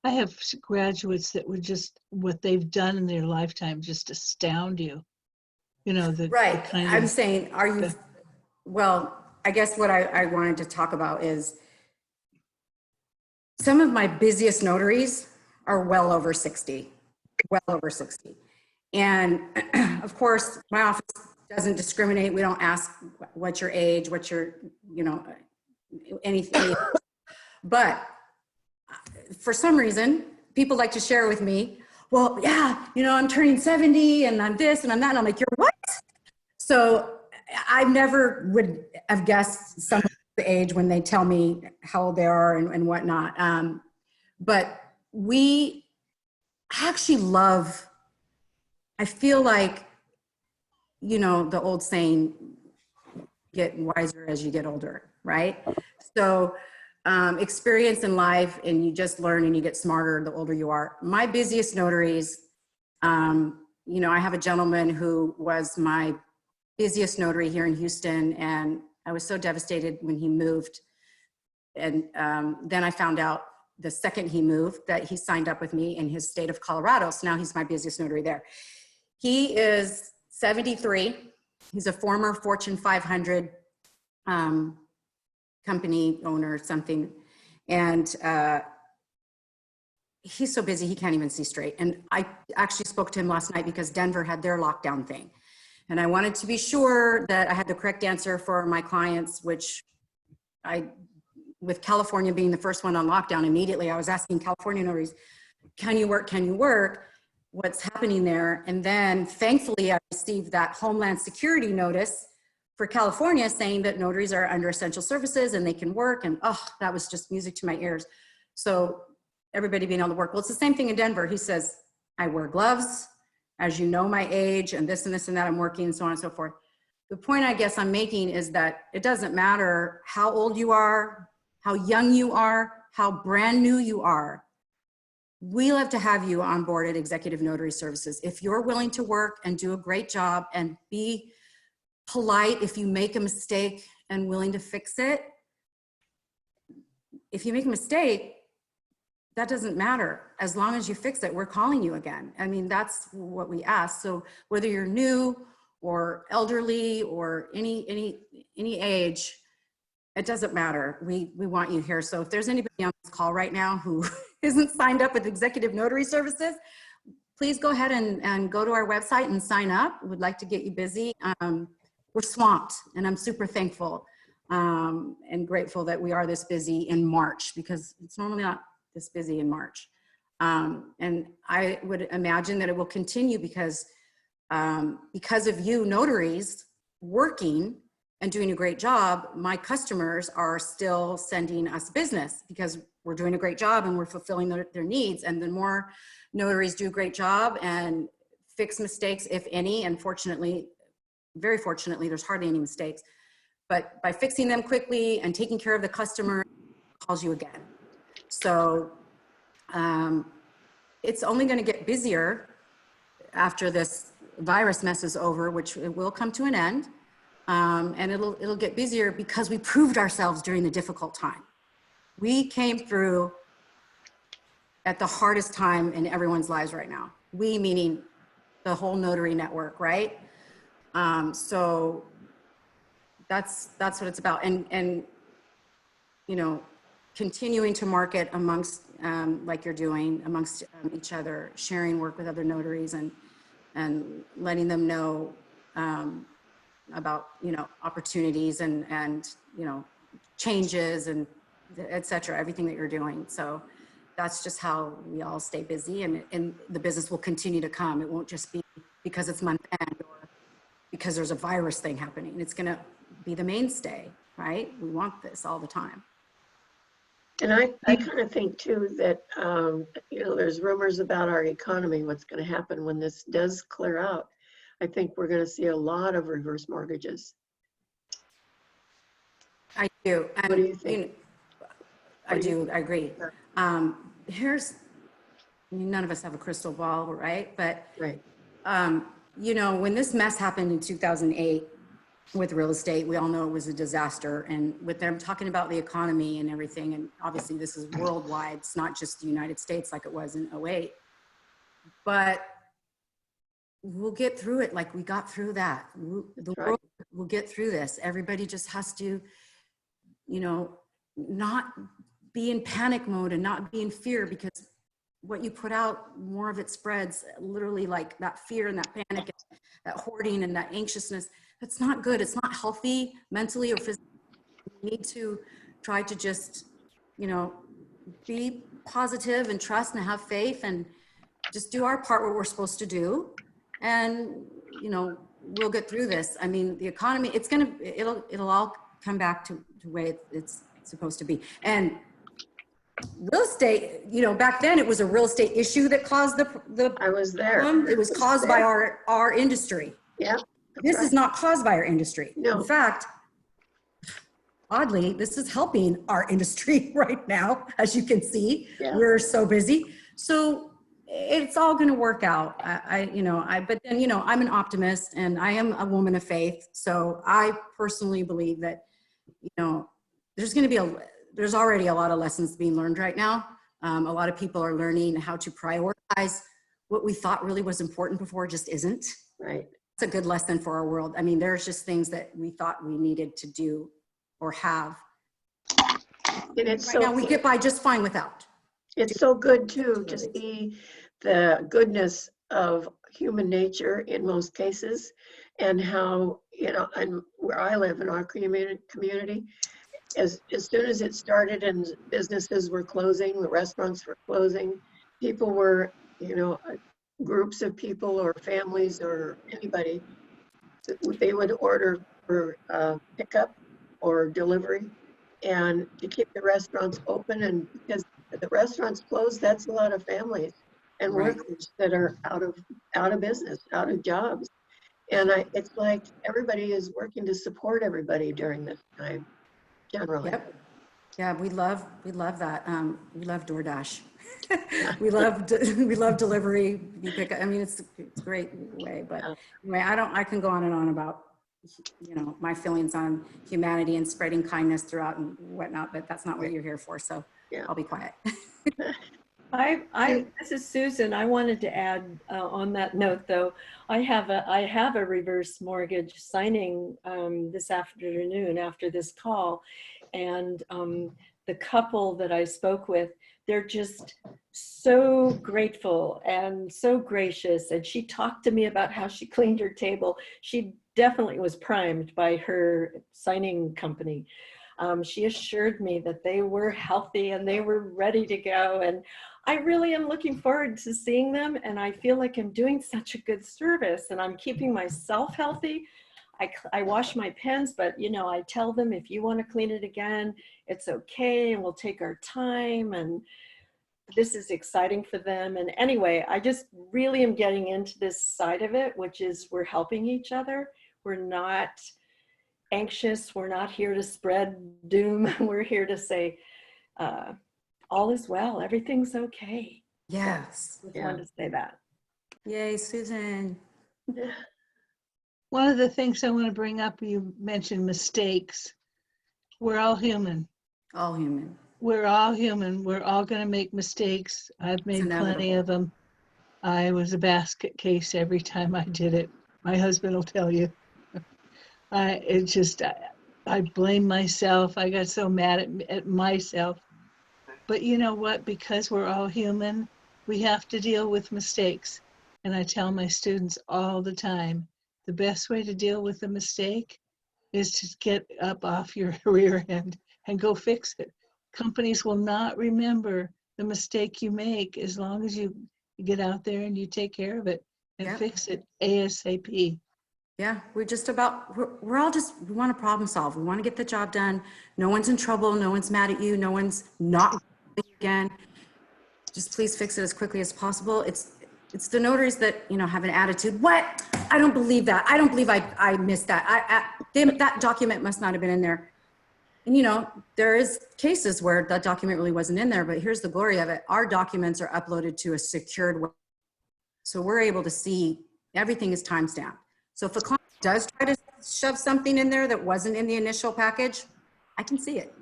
I have graduates that were just, what they've done in their lifetime just astound you. You know, the kind I'm of, saying, are you, well, I guess what I wanted to talk about is some of my busiest notaries are well over 60. And of course, my office doesn't discriminate. We don't ask what's your age, what's your, you know, anything. But for some reason, people like to share with me, well, yeah, you know, I'm turning 70 and I'm this and I'm that. And I'm like, you're what? So I never would have guessed someone's age when they tell me how old they are and whatnot. But we actually love, I feel like, you know, the old saying, get wiser as you get older, right? So experience in life, and you just learn and you get smarter the older you are. My busiest notaries, you know, I have a gentleman who was my busiest notary here in Houston, and I was so devastated when he moved. And then I found out the second he moved that he signed up with me in his state of Colorado. So now he's my busiest notary there. He is 73. He's a former Fortune 500 company owner or something. And he's so busy, he can't even see straight. And I actually spoke to him last night because Denver had their lockdown thing. And I wanted to be sure that I had the correct answer for my clients, which with California being the first one on lockdown, immediately I was asking California notaries, can you work, can you work? What's happening there? And then thankfully I received that Homeland Security notice for California saying that notaries are under essential services and they can work. And oh, that was just music to my ears. So everybody being able to work. Well, it's the same thing in Denver. He says, I wear gloves, as you know my age, and this and this and that, I'm working, and so on and so forth. The point I guess I'm making is that it doesn't matter how old you are, how young you are, how brand new you are. We love to have you on board at Executive Notary Services. If you're willing to work and do a great job and be polite if you make a mistake and willing to fix it, if you make a mistake, that doesn't matter. As long as you fix it, we're calling you again. I mean, that's what we ask. So whether you're new or elderly or any age, it doesn't matter. We want you here. So if there's anybody on this call right now who isn't signed up with Executive Notary Services, please go ahead and go to our website and sign up. We'd like to get you busy. We're swamped, and I'm super thankful and grateful that we are this busy in March, because it's normally not this busy in March. And I would imagine that it will continue because of you notaries working and doing a great job. My customers are still sending us business because we're doing a great job and we're fulfilling their needs. And the more notaries do a great job and fix mistakes, if any, and fortunately, very fortunately, there's hardly any mistakes, but by fixing them quickly and taking care of the customer, it calls you again. So it's only going to get busier after this virus mess is over, which it will come to an end. And it'll get busier because we proved ourselves during the difficult time. We came through at the hardest time in everyone's lives right now. We meaning the whole notary network, right? So that's what it's about. And you know, continuing to market amongst, like you're doing, amongst each other, sharing work with other notaries and letting them know about, you know, opportunities and, you know, changes and et cetera, everything that you're doing. So that's just how we all stay busy, and the business will continue to come. It won't just be because it's month end or because there's a virus thing happening. It's going to be the mainstay, right? We want this all the time. And I kind of think too that, you know, there's rumors about our economy, what's going to happen when this does clear out. I think we're going to see a lot of reverse mortgages. I do. And, what do you think? You know, I agree. None of us have a crystal ball, right? But, right. You know, when this mess happened in 2008 with real estate, we all know it was a disaster. And with them talking about the economy and everything, and obviously this is worldwide, it's not just the United States like it was in 08. But we'll get through it like we got through that. The world will get through this. Everybody just has to, you know, not be in panic mode and not be in fear, because what you put out, more of it spreads. Literally, like that fear and that panic, and that hoarding and that anxiousness. That's not good. It's not healthy mentally or physically. We need to try to just, you know, be positive and trust and have faith and just do our part, what we're supposed to do. And, you know, we'll get through this. I mean, the economy, it'll all come back to the way it's supposed to be. And real estate, you know, back then it was a real estate issue that caused the I was there. problem. It was caused by our industry. Yeah. This is not caused by our industry. No. In fact, oddly, this is helping our industry right now. As you can see, Yeah. we're so busy. So it's all going to work out. But then, I'm an optimist and I am a woman of faith. So I personally believe that, there's already a lot of lessons being learned right now. A lot of people are learning how to prioritize what we thought really was important before just isn't. Right. It's a good lesson for our world. I mean, there's just things that we thought we needed to do or have. And it's Right now, we get by just fine without. it's so good too to see the goodness of human nature in most cases, and how, and where I live in our community, as soon as it started and businesses were closing, the restaurants were closing, people were, groups of people or families or anybody, they would order for pickup or delivery, and to keep the restaurants open. And because the restaurants closed, that's a lot of families and Right. workers that are out of business, out of jobs. And it's like everybody is working to support everybody during this time, generally. Yep. Yeah, we love that. We love DoorDash. we love delivery. You pick up, I mean, it's a great way, but anyway, I can go on and on about, my feelings on humanity and spreading kindness throughout and whatnot, but that's not what you're here for. So Yeah. I'll be quiet. This is Susan. I wanted to add on that note, though. I have a reverse mortgage signing this afternoon after this call, and the couple that I spoke with, they're just so grateful and so gracious. And she talked to me about how she cleaned her table. She definitely was primed by her signing company. She assured me that they were healthy and they were ready to go. And I really am looking forward to seeing them. And I feel like I'm doing such a good service and I'm keeping myself healthy. I wash my pens, but I tell them, if you want to clean it again, it's okay. And we'll take our time. And this is exciting for them. And anyway, I just really am getting into this side of it, which is we're helping each other. We're not anxious. We're not here to spread doom. We're here to say, all is well. Everything's okay. Yes. So I just wanted to say that. Yay, Susan. One of the things I want to bring up, you mentioned mistakes. We're all human. All human. We're all human. We're all going to make mistakes. I've made plenty of them. I was a basket case every time I did it. My husband will tell you. I blame myself. I got so mad at myself. But you know what? Because we're all human, we have to deal with mistakes. And I tell my students all the time, the best way to deal with a mistake is to get up off your rear end and go fix it. Companies will not remember the mistake you make as long as you get out there and you take care of it and fix it ASAP. Yeah, we're all just, we want to problem solve. We want to get the job done. No one's in trouble. No one's mad at you. No one's not again. Just please fix it as quickly as possible. It's the notaries that, have an attitude. What? I don't believe that. I don't believe I missed that. That document must not have been in there. And there is cases where that document really wasn't in there, but here's the glory of it. Our documents are uploaded to a secured web. So we're able to see everything is timestamped. So if a client does try to shove something in there that wasn't in the initial package, I can see it.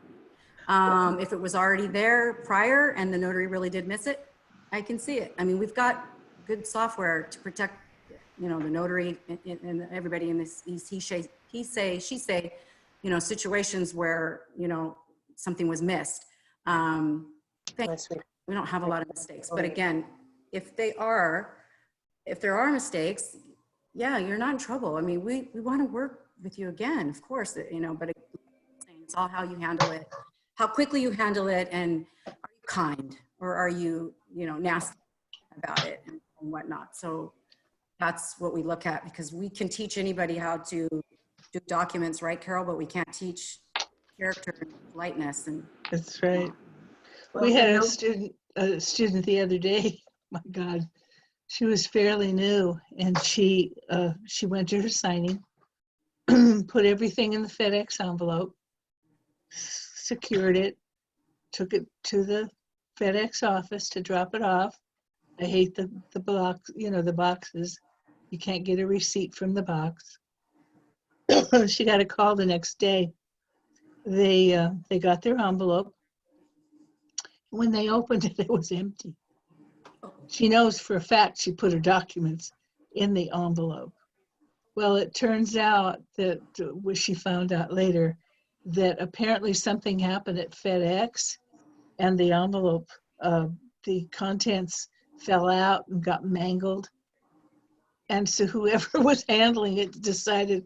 If it was already there prior and the notary really did miss it, I can see it. I mean, we've got good software to protect, the notary and everybody in this he say, she say, situations where, something was missed. We don't have a lot of mistakes, but again, if there are mistakes, yeah, you're not in trouble. I mean, we want to work with you again, of course, but it's all how you handle it, how quickly you handle it, and are you kind or are you, nasty about it and whatnot. So that's what we look at, because we can teach anybody how to do documents, right, Carol? But we can't teach character and politeness. And that's right. Well, we had a student the other day. My God. She was fairly new, and she went to her signing, put everything in the FedEx envelope, secured it, took it to the FedEx office to drop it off. I hate the box, the boxes. You can't get a receipt from the box. She got a call the next day. They got their envelope. When they opened it, it was empty. She knows for a fact she put her documents in the envelope. Well, it turns out that, which she found out later, that apparently something happened at FedEx and the envelope, the contents fell out and got mangled. And so whoever was handling it decided,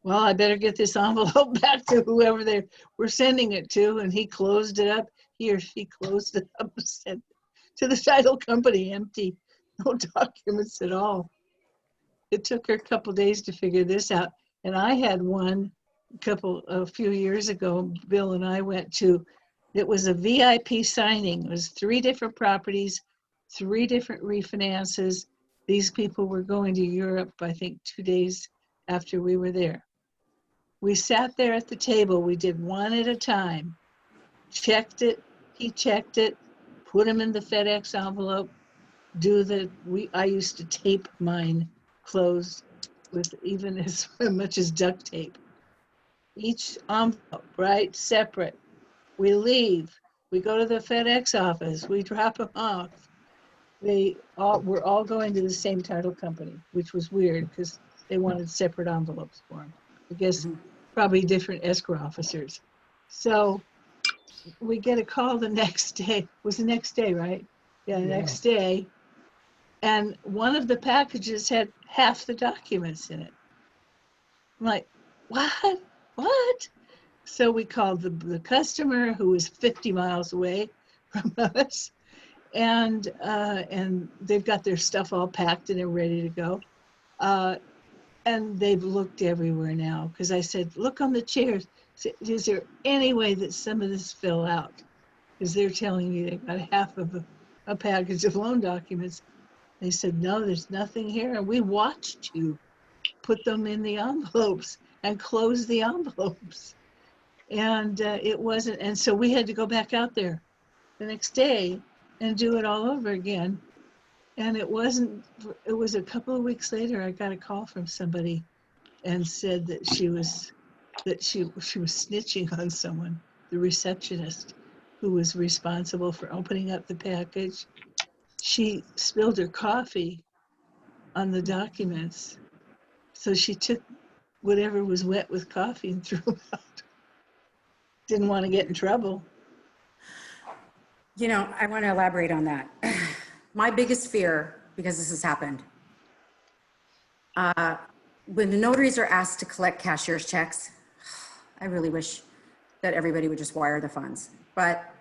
well, I better get this envelope back to whoever they were sending it to. And he closed it up. He or she closed it up and sent it to the title company empty. No documents at all. It took her a couple days to figure this out. And I had one a few years ago, Bill and I went to, it was a VIP signing. It was 3 different properties, 3 different refinances. These people were going to Europe, I think 2 days after we were there. We sat there at the table. We did one at a time, checked it. He checked it, put them in the FedEx envelope, I used to tape mine closed with even as much as duct tape. Each envelope, right, separate. We leave, we go to the FedEx office, we drop them off. We're all going to the same title company, which was weird because they wanted separate envelopes for them. I guess probably different escrow officers. So we get a call the next day. It was the next day, right? Yeah, the next day. And one of the packages had half the documents in it. I'm like, what? What? So we called the customer, who was 50 miles away from us, and they've got their stuff all packed and they're ready to go. And they've looked everywhere now, because I said, look on the chairs. Is there any way that some of this fell out? Because they're telling me they got half of a package of loan documents. They said, no, there's nothing here. And we watched you put them in the envelopes and close the envelopes. And it wasn't, and so we had to go back out there the next day and do it all over again. And it was a couple of weeks later, I got a call from somebody and said that she was snitching on someone, the receptionist who was responsible for opening up the package. She spilled her coffee on the documents. So she took whatever was wet with coffee and threw it out. Didn't want to get in trouble. I want to elaborate on that. My biggest fear, because this has happened, when the notaries are asked to collect cashier's checks, I really wish that everybody would just wire the funds. But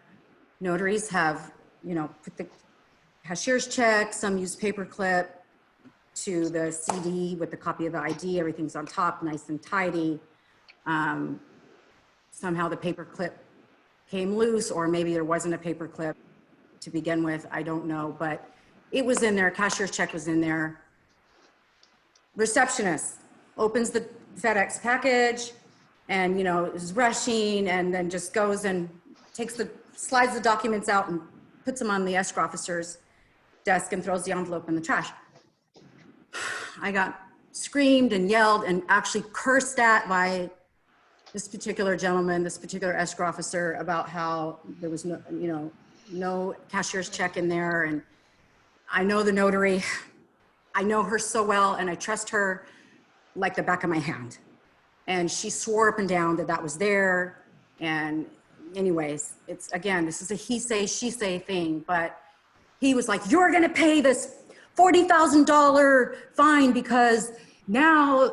notaries have, put the cashier's check, some use paperclip to the CD with the copy of the ID, everything's on top, nice and tidy. Somehow the paperclip came loose, or maybe there wasn't a paperclip to begin with, I don't know, but it was in there, cashier's check was in there. Receptionist opens the FedEx package and, is rushing, and then just goes and slides the documents out and puts them on the escrow officer's desk and throws the envelope in the trash. I got screamed and yelled and actually cursed at by this particular gentleman, this particular escrow officer, about how there was no cashier's check in there. And I know the notary, I know her so well, and I trust her like the back of my hand. And she swore up and down that that was there. And anyways, this is a he say, she say thing, but he was like, you're gonna pay this $40,000 fine because now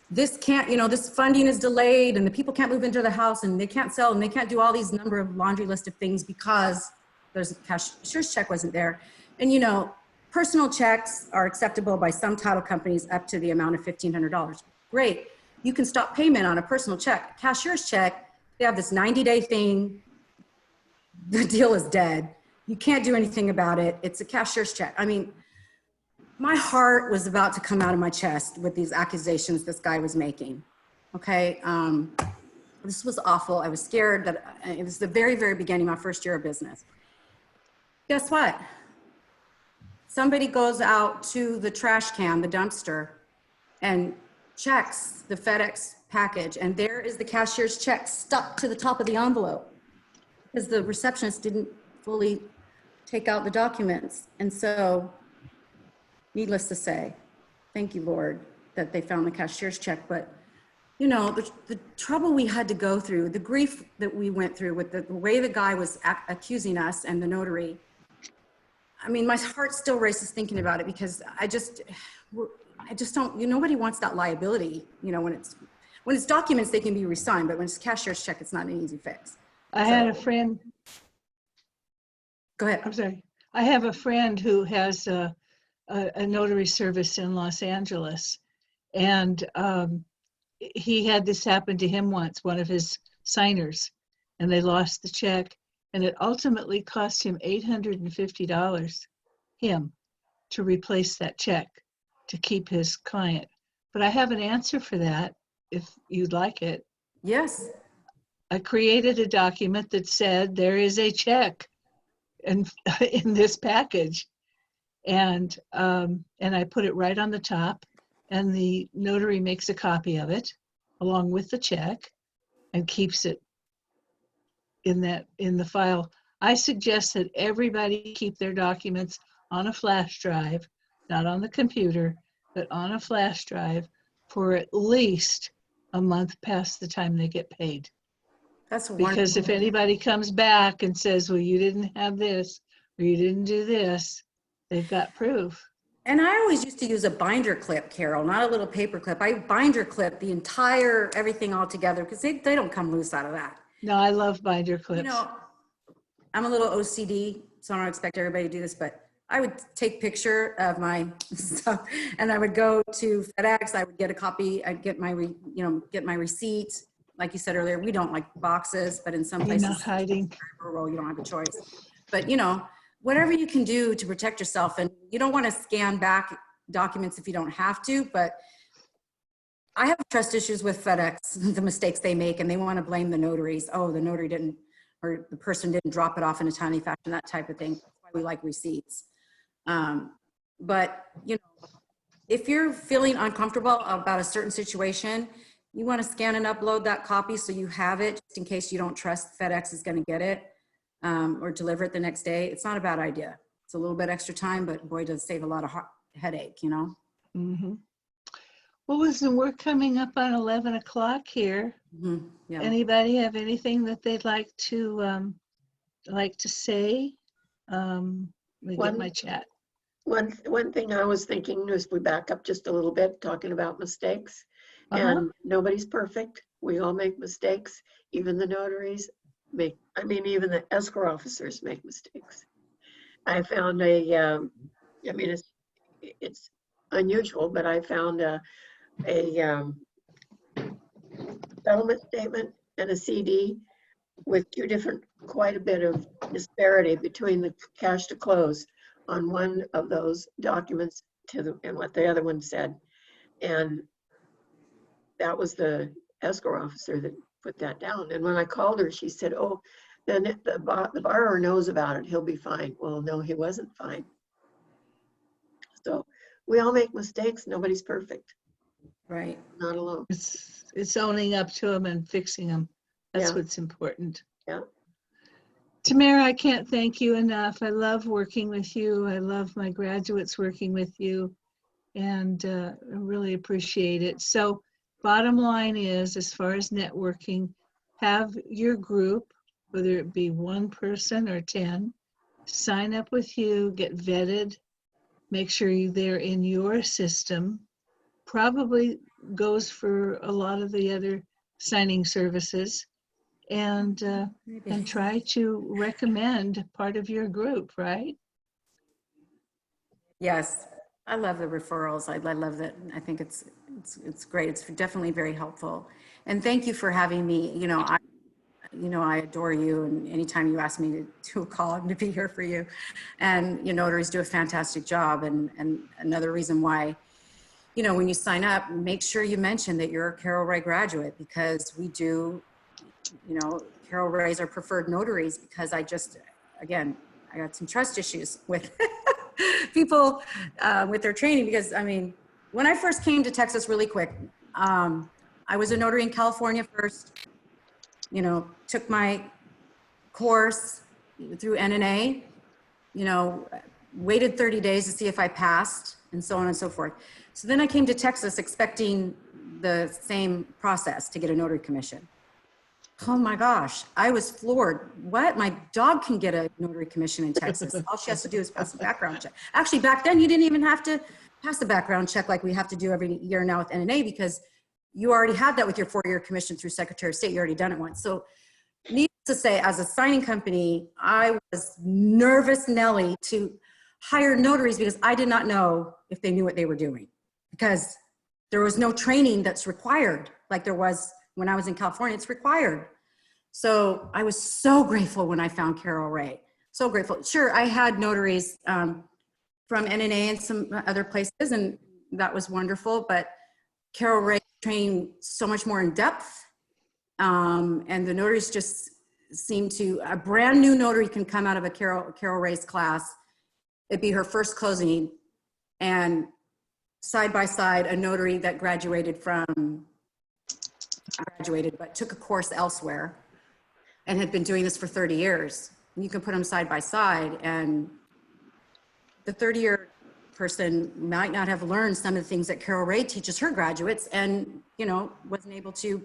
this can't, this funding is delayed and the people can't move into the house and they can't sell and they can't do all these number of laundry list of things because there's a cashier's check wasn't there. And personal checks are acceptable by some title companies up to the amount of $1,500. Great, you can stop payment on a personal check. Cashier's check, they have this 90-day thing. The deal is dead. You can't do anything about it. It's a cashier's check. I mean, my heart was about to come out of my chest with these accusations this guy was making. Okay, This was awful. I was scared that it was the very, very beginning, my first year of business. Guess what? Somebody goes out to the trash can, the dumpster, and checks the FedEx package, and there is the cashier's check stuck to the top of the envelope because the receptionist didn't fully take out the documents. And so, needless to say, thank you, Lord, that they found the cashier's check. But you know, the trouble we had to go through, the grief that we went through with the way the guy was accusing us and the notary. I mean, my heart still races thinking about it because I just don't, nobody wants that liability. You know, when it's documents, they can be re-signed, but when it's cashier's check, it's not an easy fix. I had a friend. Go ahead. I'm sorry. I have a friend who has a notary service in Los Angeles, and he had this happen to him once, one of his signers, and they lost the check, and it ultimately cost him $850 to replace that check to keep his client. But I have an answer for that if you'd like it. Yes. I created a document that said there is a check in this package, and I put it right on the top, and the notary makes a copy of it along with the check and keeps it in the file. I suggest that everybody keep their documents on a flash drive, not on the computer, but on a flash drive for at least a month past the time they get paid. That's wonderful. Because if anybody comes back and says, well, you didn't have this, or you didn't do this, they've got proof. And I always used to use a binder clip, Carol, not a little paper clip. I binder clip the entire everything all together because they don't come loose out of that. No, I love binder clips. You know, I'm a little OCD, so I don't expect everybody to do this, but I would take picture of my stuff and I would go to FedEx. I would get a copy. I'd get my, get my receipt. Like you said earlier, we don't like boxes, but in some places, you're not hiding. You don't have a choice. But whatever you can do to protect yourself, and you don't want to scan back documents if you don't have to, but I have trust issues with FedEx, the mistakes they make, and they want to blame the notaries. Oh, the notary didn't, or the person didn't drop it off in a timely fashion, that type of thing. That's why we like receipts. But if you're feeling uncomfortable about a certain situation, you want to scan and upload that copy so you have it just in case you don't trust FedEx is going to get it or deliver it the next day. It's not a bad idea. It's a little bit extra time, but boy, does it save a lot of headache, Mm-hmm. Well, listen, we're coming up on 11 o'clock here. Mm-hmm. Yeah. Anybody have anything that they'd like to say? Let me get my chat. One thing I was thinking is we back up just a little bit, talking about mistakes. And nobody's perfect. We all make mistakes. Even the notaries even the escrow officers make mistakes. I found it's unusual, but I found a settlement statement and a CD with quite a bit of disparity between the cash to close on one of those documents and what the other one said. And that was the escrow officer that put that down. And when I called her, she said, oh, then the borrower knows about it. He'll be fine. Well, no, he wasn't fine. So we all make mistakes. Nobody's perfect. Right. Not alone. It's owning up to them and fixing them. That's what's important. Yeah. Tamara, I can't thank you enough. I love working with you. I love my graduates working with you, and I really appreciate it. So bottom line is, as far as networking, have your group, whether it be one person or 10, sign up with you, get vetted, make sure they're in your system. Probably goes for a lot of the other signing services, and try to recommend part of your group, right? Yes. I love the referrals. I love that. I think it's great. It's definitely very helpful. And thank you for having me. I adore you, and anytime you ask me to do a call, I'm to be here for you. And notaries do a fantastic job. And another reason why, when you sign up, make sure you mention that you're a Carol Ray graduate, because we do, you know, Carol Ray's our preferred notaries because I got some trust issues with people with their training because, I mean, when I first came to Texas really quick, I was a notary in California first, you know, took my course through NNA, you know, waited 30 days to see if I passed and so on and so forth. So then I came to Texas expecting the same process to get a notary commission. Oh my gosh, I was floored. What? My dog can get a notary commission in Texas. All she has to do is pass a background check. Actually, back then you didn't even have to pass the background check like we have to do every year now with NNA because you already had that with your 4-year commission through Secretary of State. You already done it once. So needless to say, as a signing company, I was nervous Nelly to hire notaries because I did not know if they knew what they were doing because there was no training that's required like there was when I was in California. It's required. So I was so grateful when I found Carol Ray. So grateful. Sure, I had notaries from NNA and some other places, and that was wonderful. But Carol Ray trained so much more in depth, and the notaries just seem to. A brand new notary can come out of a Carol Ray's class. It'd be her first closing, and side by side, a notary that graduated but took a course elsewhere and had been doing this for 30 years. And you can put them side by side, and the 30-year person might not have learned some of the things that Carol Ray teaches her graduates and, you know, wasn't able to,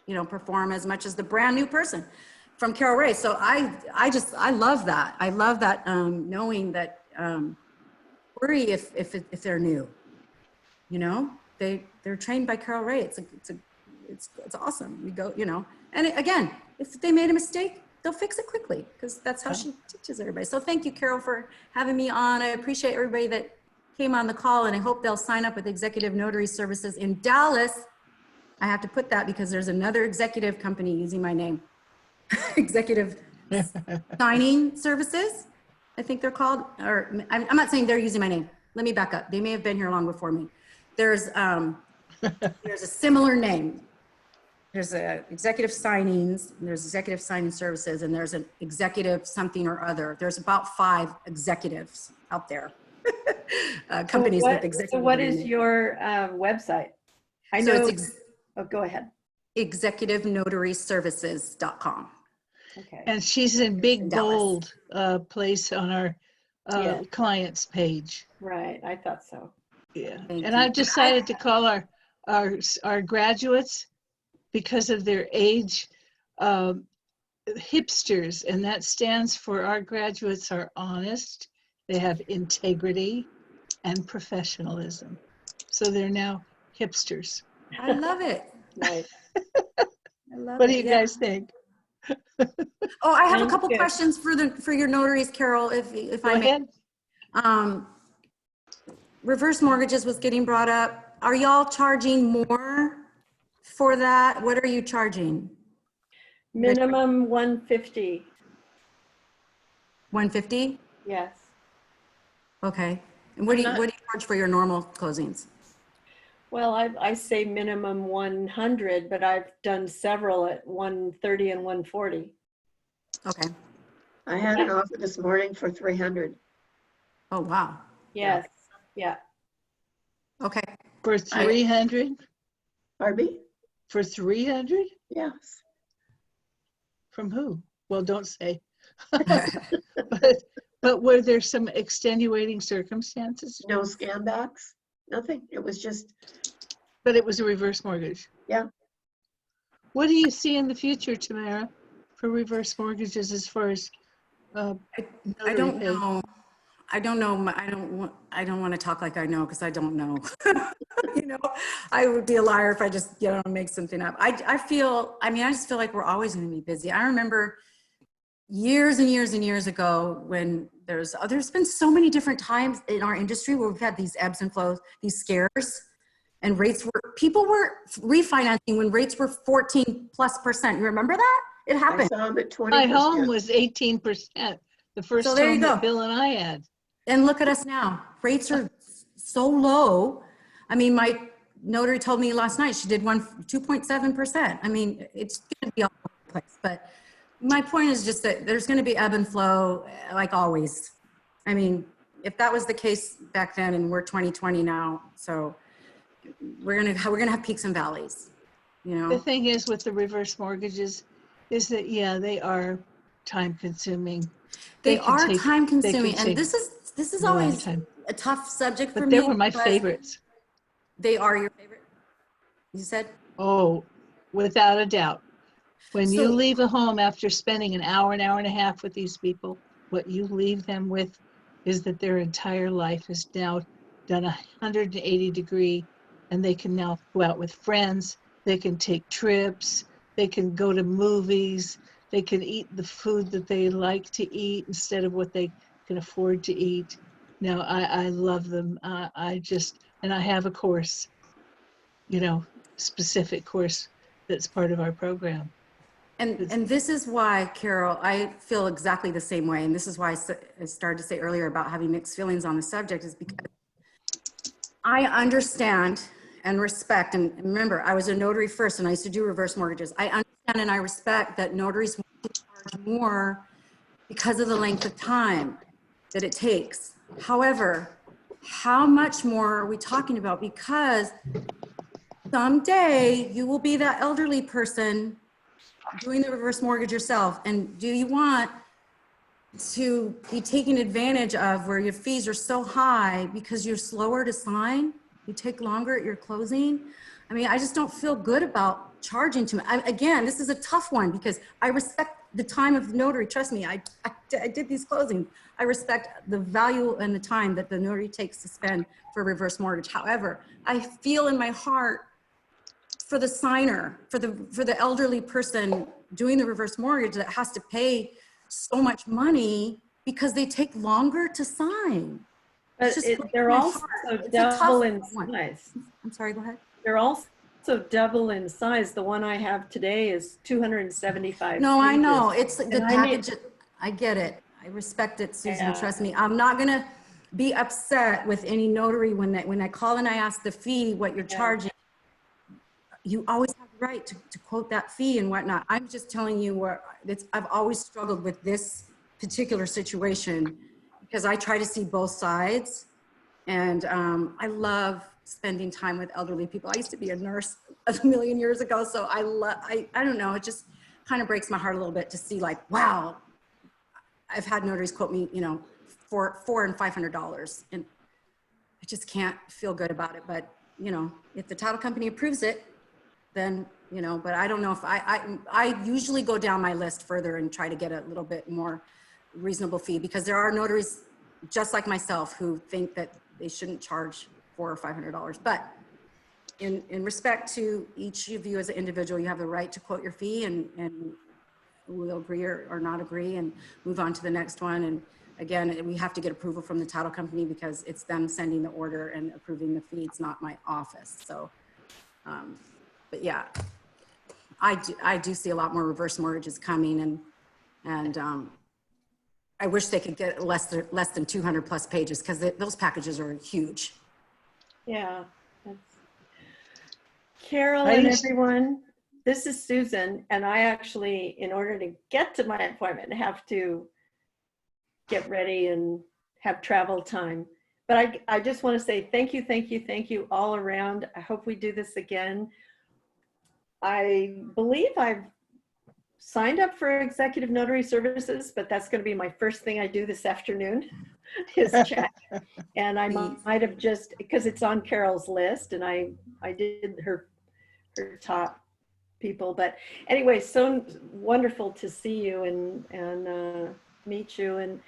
you know, perform as much as the brand new person from Carol Ray. So I love that. I love that knowing that worry if they're new, you know, they're trained by Carol Ray. It's awesome. We go, you know, and again, if they made a mistake, they'll fix it quickly because that's how she teaches everybody. So thank you, Carol, for having me on. I appreciate everybody that came on the call, and I hope they'll sign up with Executive Notary Services in Dallas. I have to put that because there's another executive company using my name. Executive Signing Services, I think they're called, or I'm not saying they're using my name. Let me back up. They may have been here long before me. There's a similar name. There's a executive signings, there's executive signing services, and there's an executive something or other. There's about 5 executives out there, companies with executive. So what is your website? I know. Oh, go ahead. ExecutiveNotaryServices.com. Okay. And she's in big In Dallas. bold place on our Yeah. clients page. Right. I thought so. Yeah. Thank And you. I've decided to call our graduates, because of their age, hipsters, and that stands for our graduates are honest, they have integrity and professionalism. So they're now hipsters. I love it. Nice. I love What do it. you Yeah. guys think? Oh, I have a Thank couple you. questions for your notaries, Carol, if Go I may. ahead. Reverse mortgages was getting brought up. Are y'all charging more for that? What are you charging? Minimum 150. 150? Yes. Okay. And what do you charge for your normal closings? Well, I say minimum 100, but I've done several at 130 and 140. Okay. I had an offer this morning for 300. Oh, wow. Yes. Yeah. Okay. For 300? Pardon me? For 300? Yes. From who? Well, don't say. But were there some extenuating circumstances? No scan backs, nothing. It was just, But it was a reverse mortgage. yeah. What do you see in the future, Tamara, for reverse mortgages as far as I notary don't pay? know. I don't know. I don't want to talk like I know because I don't know. You know, I would be a liar if I just, you know, make something up. I just feel like we're always going to be busy. I remember years and years and years ago when there's been so many different times in our industry where we've had these ebbs and flows, these scares, and people were refinancing when rates were 14+%. You remember that? It I happened. saw them at 20%. My home was 18%, the first So there you home that go. Bill and I had. And look at us now. Rates are so low. I mean, my notary told me last night she did 2.7%. I mean, it's going to be all place. But my point is just that there's going to be ebb and flow, like always. I mean, if that was the case back then, and we're 2020 now, so we're gonna have peaks and valleys, you know. The thing is with the reverse mortgages is that, yeah, they are time consuming. They are time consuming, take and this is a lot of always time. a tough subject for But me. they were my because favorites. They are your favorite? You said? Oh, without a doubt. When you So- leave a home after spending an hour and a half with these people, what you leave them with is that their entire life is now done 180-degree, and they can now go out with friends, they can take trips, they can go to movies, they can eat the food that they like to eat instead of what they can afford to eat. No, I love them. And I have a course, specific course that's part of our program. And this is why, Carol, I feel exactly the same way. And this is why I started to say earlier about having mixed feelings on the subject, is because I understand and respect, and remember, I was a notary first and I used to do reverse mortgages. I understand and I respect that notaries want to charge more because of the length of time that it takes. However, how much more are we talking about? Because someday you will be that elderly person doing the reverse mortgage yourself. And do you want to be taken advantage of where your fees are so high because you're slower to sign? You take longer at your closing? I mean, I just don't feel good about charging too much. Again, this is a tough one because I respect the time of the notary. Trust me, I did these closings. I respect the value and the time that the notary takes to spend for reverse mortgage. However, I feel in my heart for the signer, for the elderly person doing the reverse mortgage that has to pay so much money because they take longer to sign. But they're also double in size. I'm sorry, go ahead. They're also double in size. The one I have today is 275 No, I pages. know. It's the And package. I get it. I respect it, Susan. Yeah. Trust me. I'm not going to be upset with any notary when I call and I ask the fee, what you're charging. You always have the right to quote that fee and whatnot. I'm just telling you I've always struggled with this particular situation because I try to see both sides. And I love spending time with elderly people. I used to be a nurse a million years ago. So I don't know, it just kind of breaks my heart a little bit to see like, wow, I've had notaries quote me, for $400 and $500. And I just can't feel good about it. But, if the title company approves it, then, but I don't know if I usually go down my list further and try to get a little bit more reasonable fee because there are notaries just like myself who think that they shouldn't charge $400 or $500. But in respect to each of you as an individual, you have the right to quote your fee and we'll agree or not agree and move on to the next one. And again, we have to get approval from the title company because it's them sending the order and approving the fee. It's not my office. So, but yeah, I do see a lot more reverse mortgages coming and I wish they could get less than 200 plus pages because those packages are huge. Yeah. Carol and everyone, this is Susan, and I actually, in order to get to my appointment, have to get ready and have travel time. But I just want to say thank you all around. I hope we do this again. I believe I've signed up for Executive Notary Services, but that's going to be my first thing I do this afternoon is check. And I might have just, because it's on Carol's list and I did her top people. But anyway, so wonderful to see you and meet you. And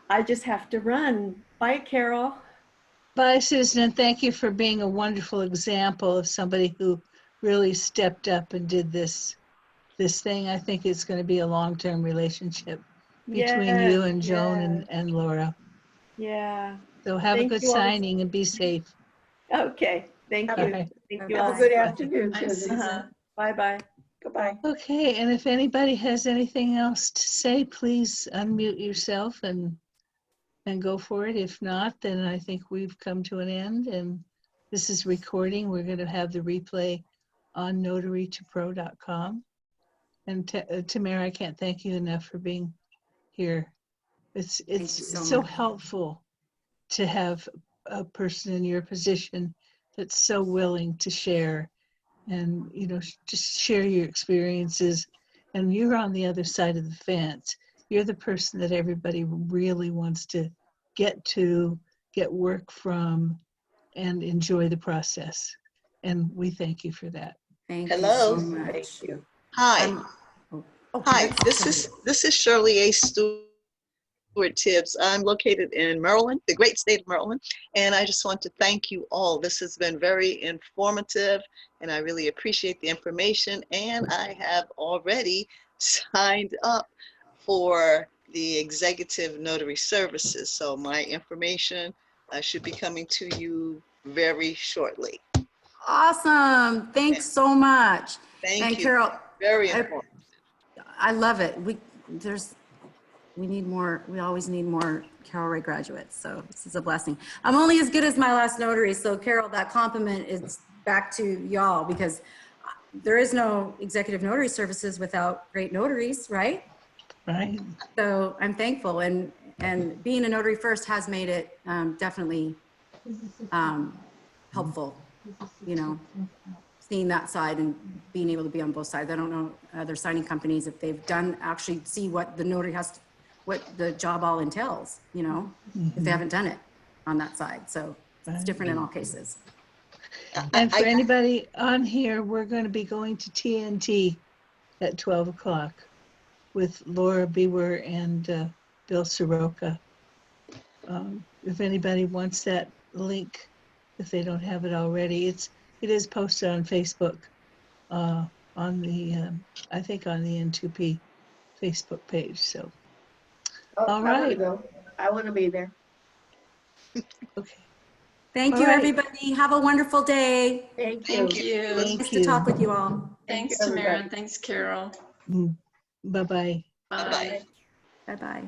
I just have to run. Bye, Carol. Bye, Susan, and thank you for being a wonderful example of somebody who really stepped up and did this thing. I think it's going to be a long-term relationship between you and Joan and Laura. Yeah. So have a good signing and be safe. Okay. Thank you. Right. Thank you. Have a good afternoon, Susan. Bye-bye. Goodbye. Okay, and if anybody has anything else to say, please unmute yourself and go for it. If not, then I think we've come to an end. And this is recording. We're going to have the replay on notarytopro.com. And Tamara, I can't thank you enough for being here. It's you so so much. helpful to have a person in your position that's so willing to share and, you know, just share your experiences. And you're on the other side of the fence. You're the person that everybody really wants to get to, get work from, and enjoy the process. And we thank you for that. Thank Hello. you so Thank much. you. Hi. Hi. that's This somebody. is Shirley A. Stewart Tibbs. I'm located in Maryland, the great state of Maryland, and I just want to thank you all. This has been very informative, and I really appreciate the information. And I have already signed up for the Executive Notary Services, so my information should be coming to you very shortly. Awesome. Thanks so much. Thank And you. Carol, Very I- important. I love it. We need more, we always need more Carol Ray graduates. So this is a blessing. I'm only as good as my last notary. So Carol, that compliment is back to y'all because there is no Executive Notary Services without great notaries, right? Right? So I'm thankful, and being a notary first has made it definitely helpful, you know, seeing that side and being able to be on both sides. I don't know other signing companies if they've done actually see what the notary has to, what the job all entails, you know, if they haven't done it on that side. So it's different in all cases. And for anybody on here, we're going to be going to TNT at 12 o'clock with Laura Bewer and Bill Soroka. If anybody wants that link, if they don't have it already, it is posted on Facebook, on the I think on the N2P Facebook page. So Oh, all I want to right, go. I want to be there. okay, Thank All you, right. everybody. Have a wonderful day. Thank you. Thank you. Thank Nice you. to talk with you all. Thank you, Thanks, Tamara. everybody. Thanks, Carol. Bye-bye. Bye. Bye-bye.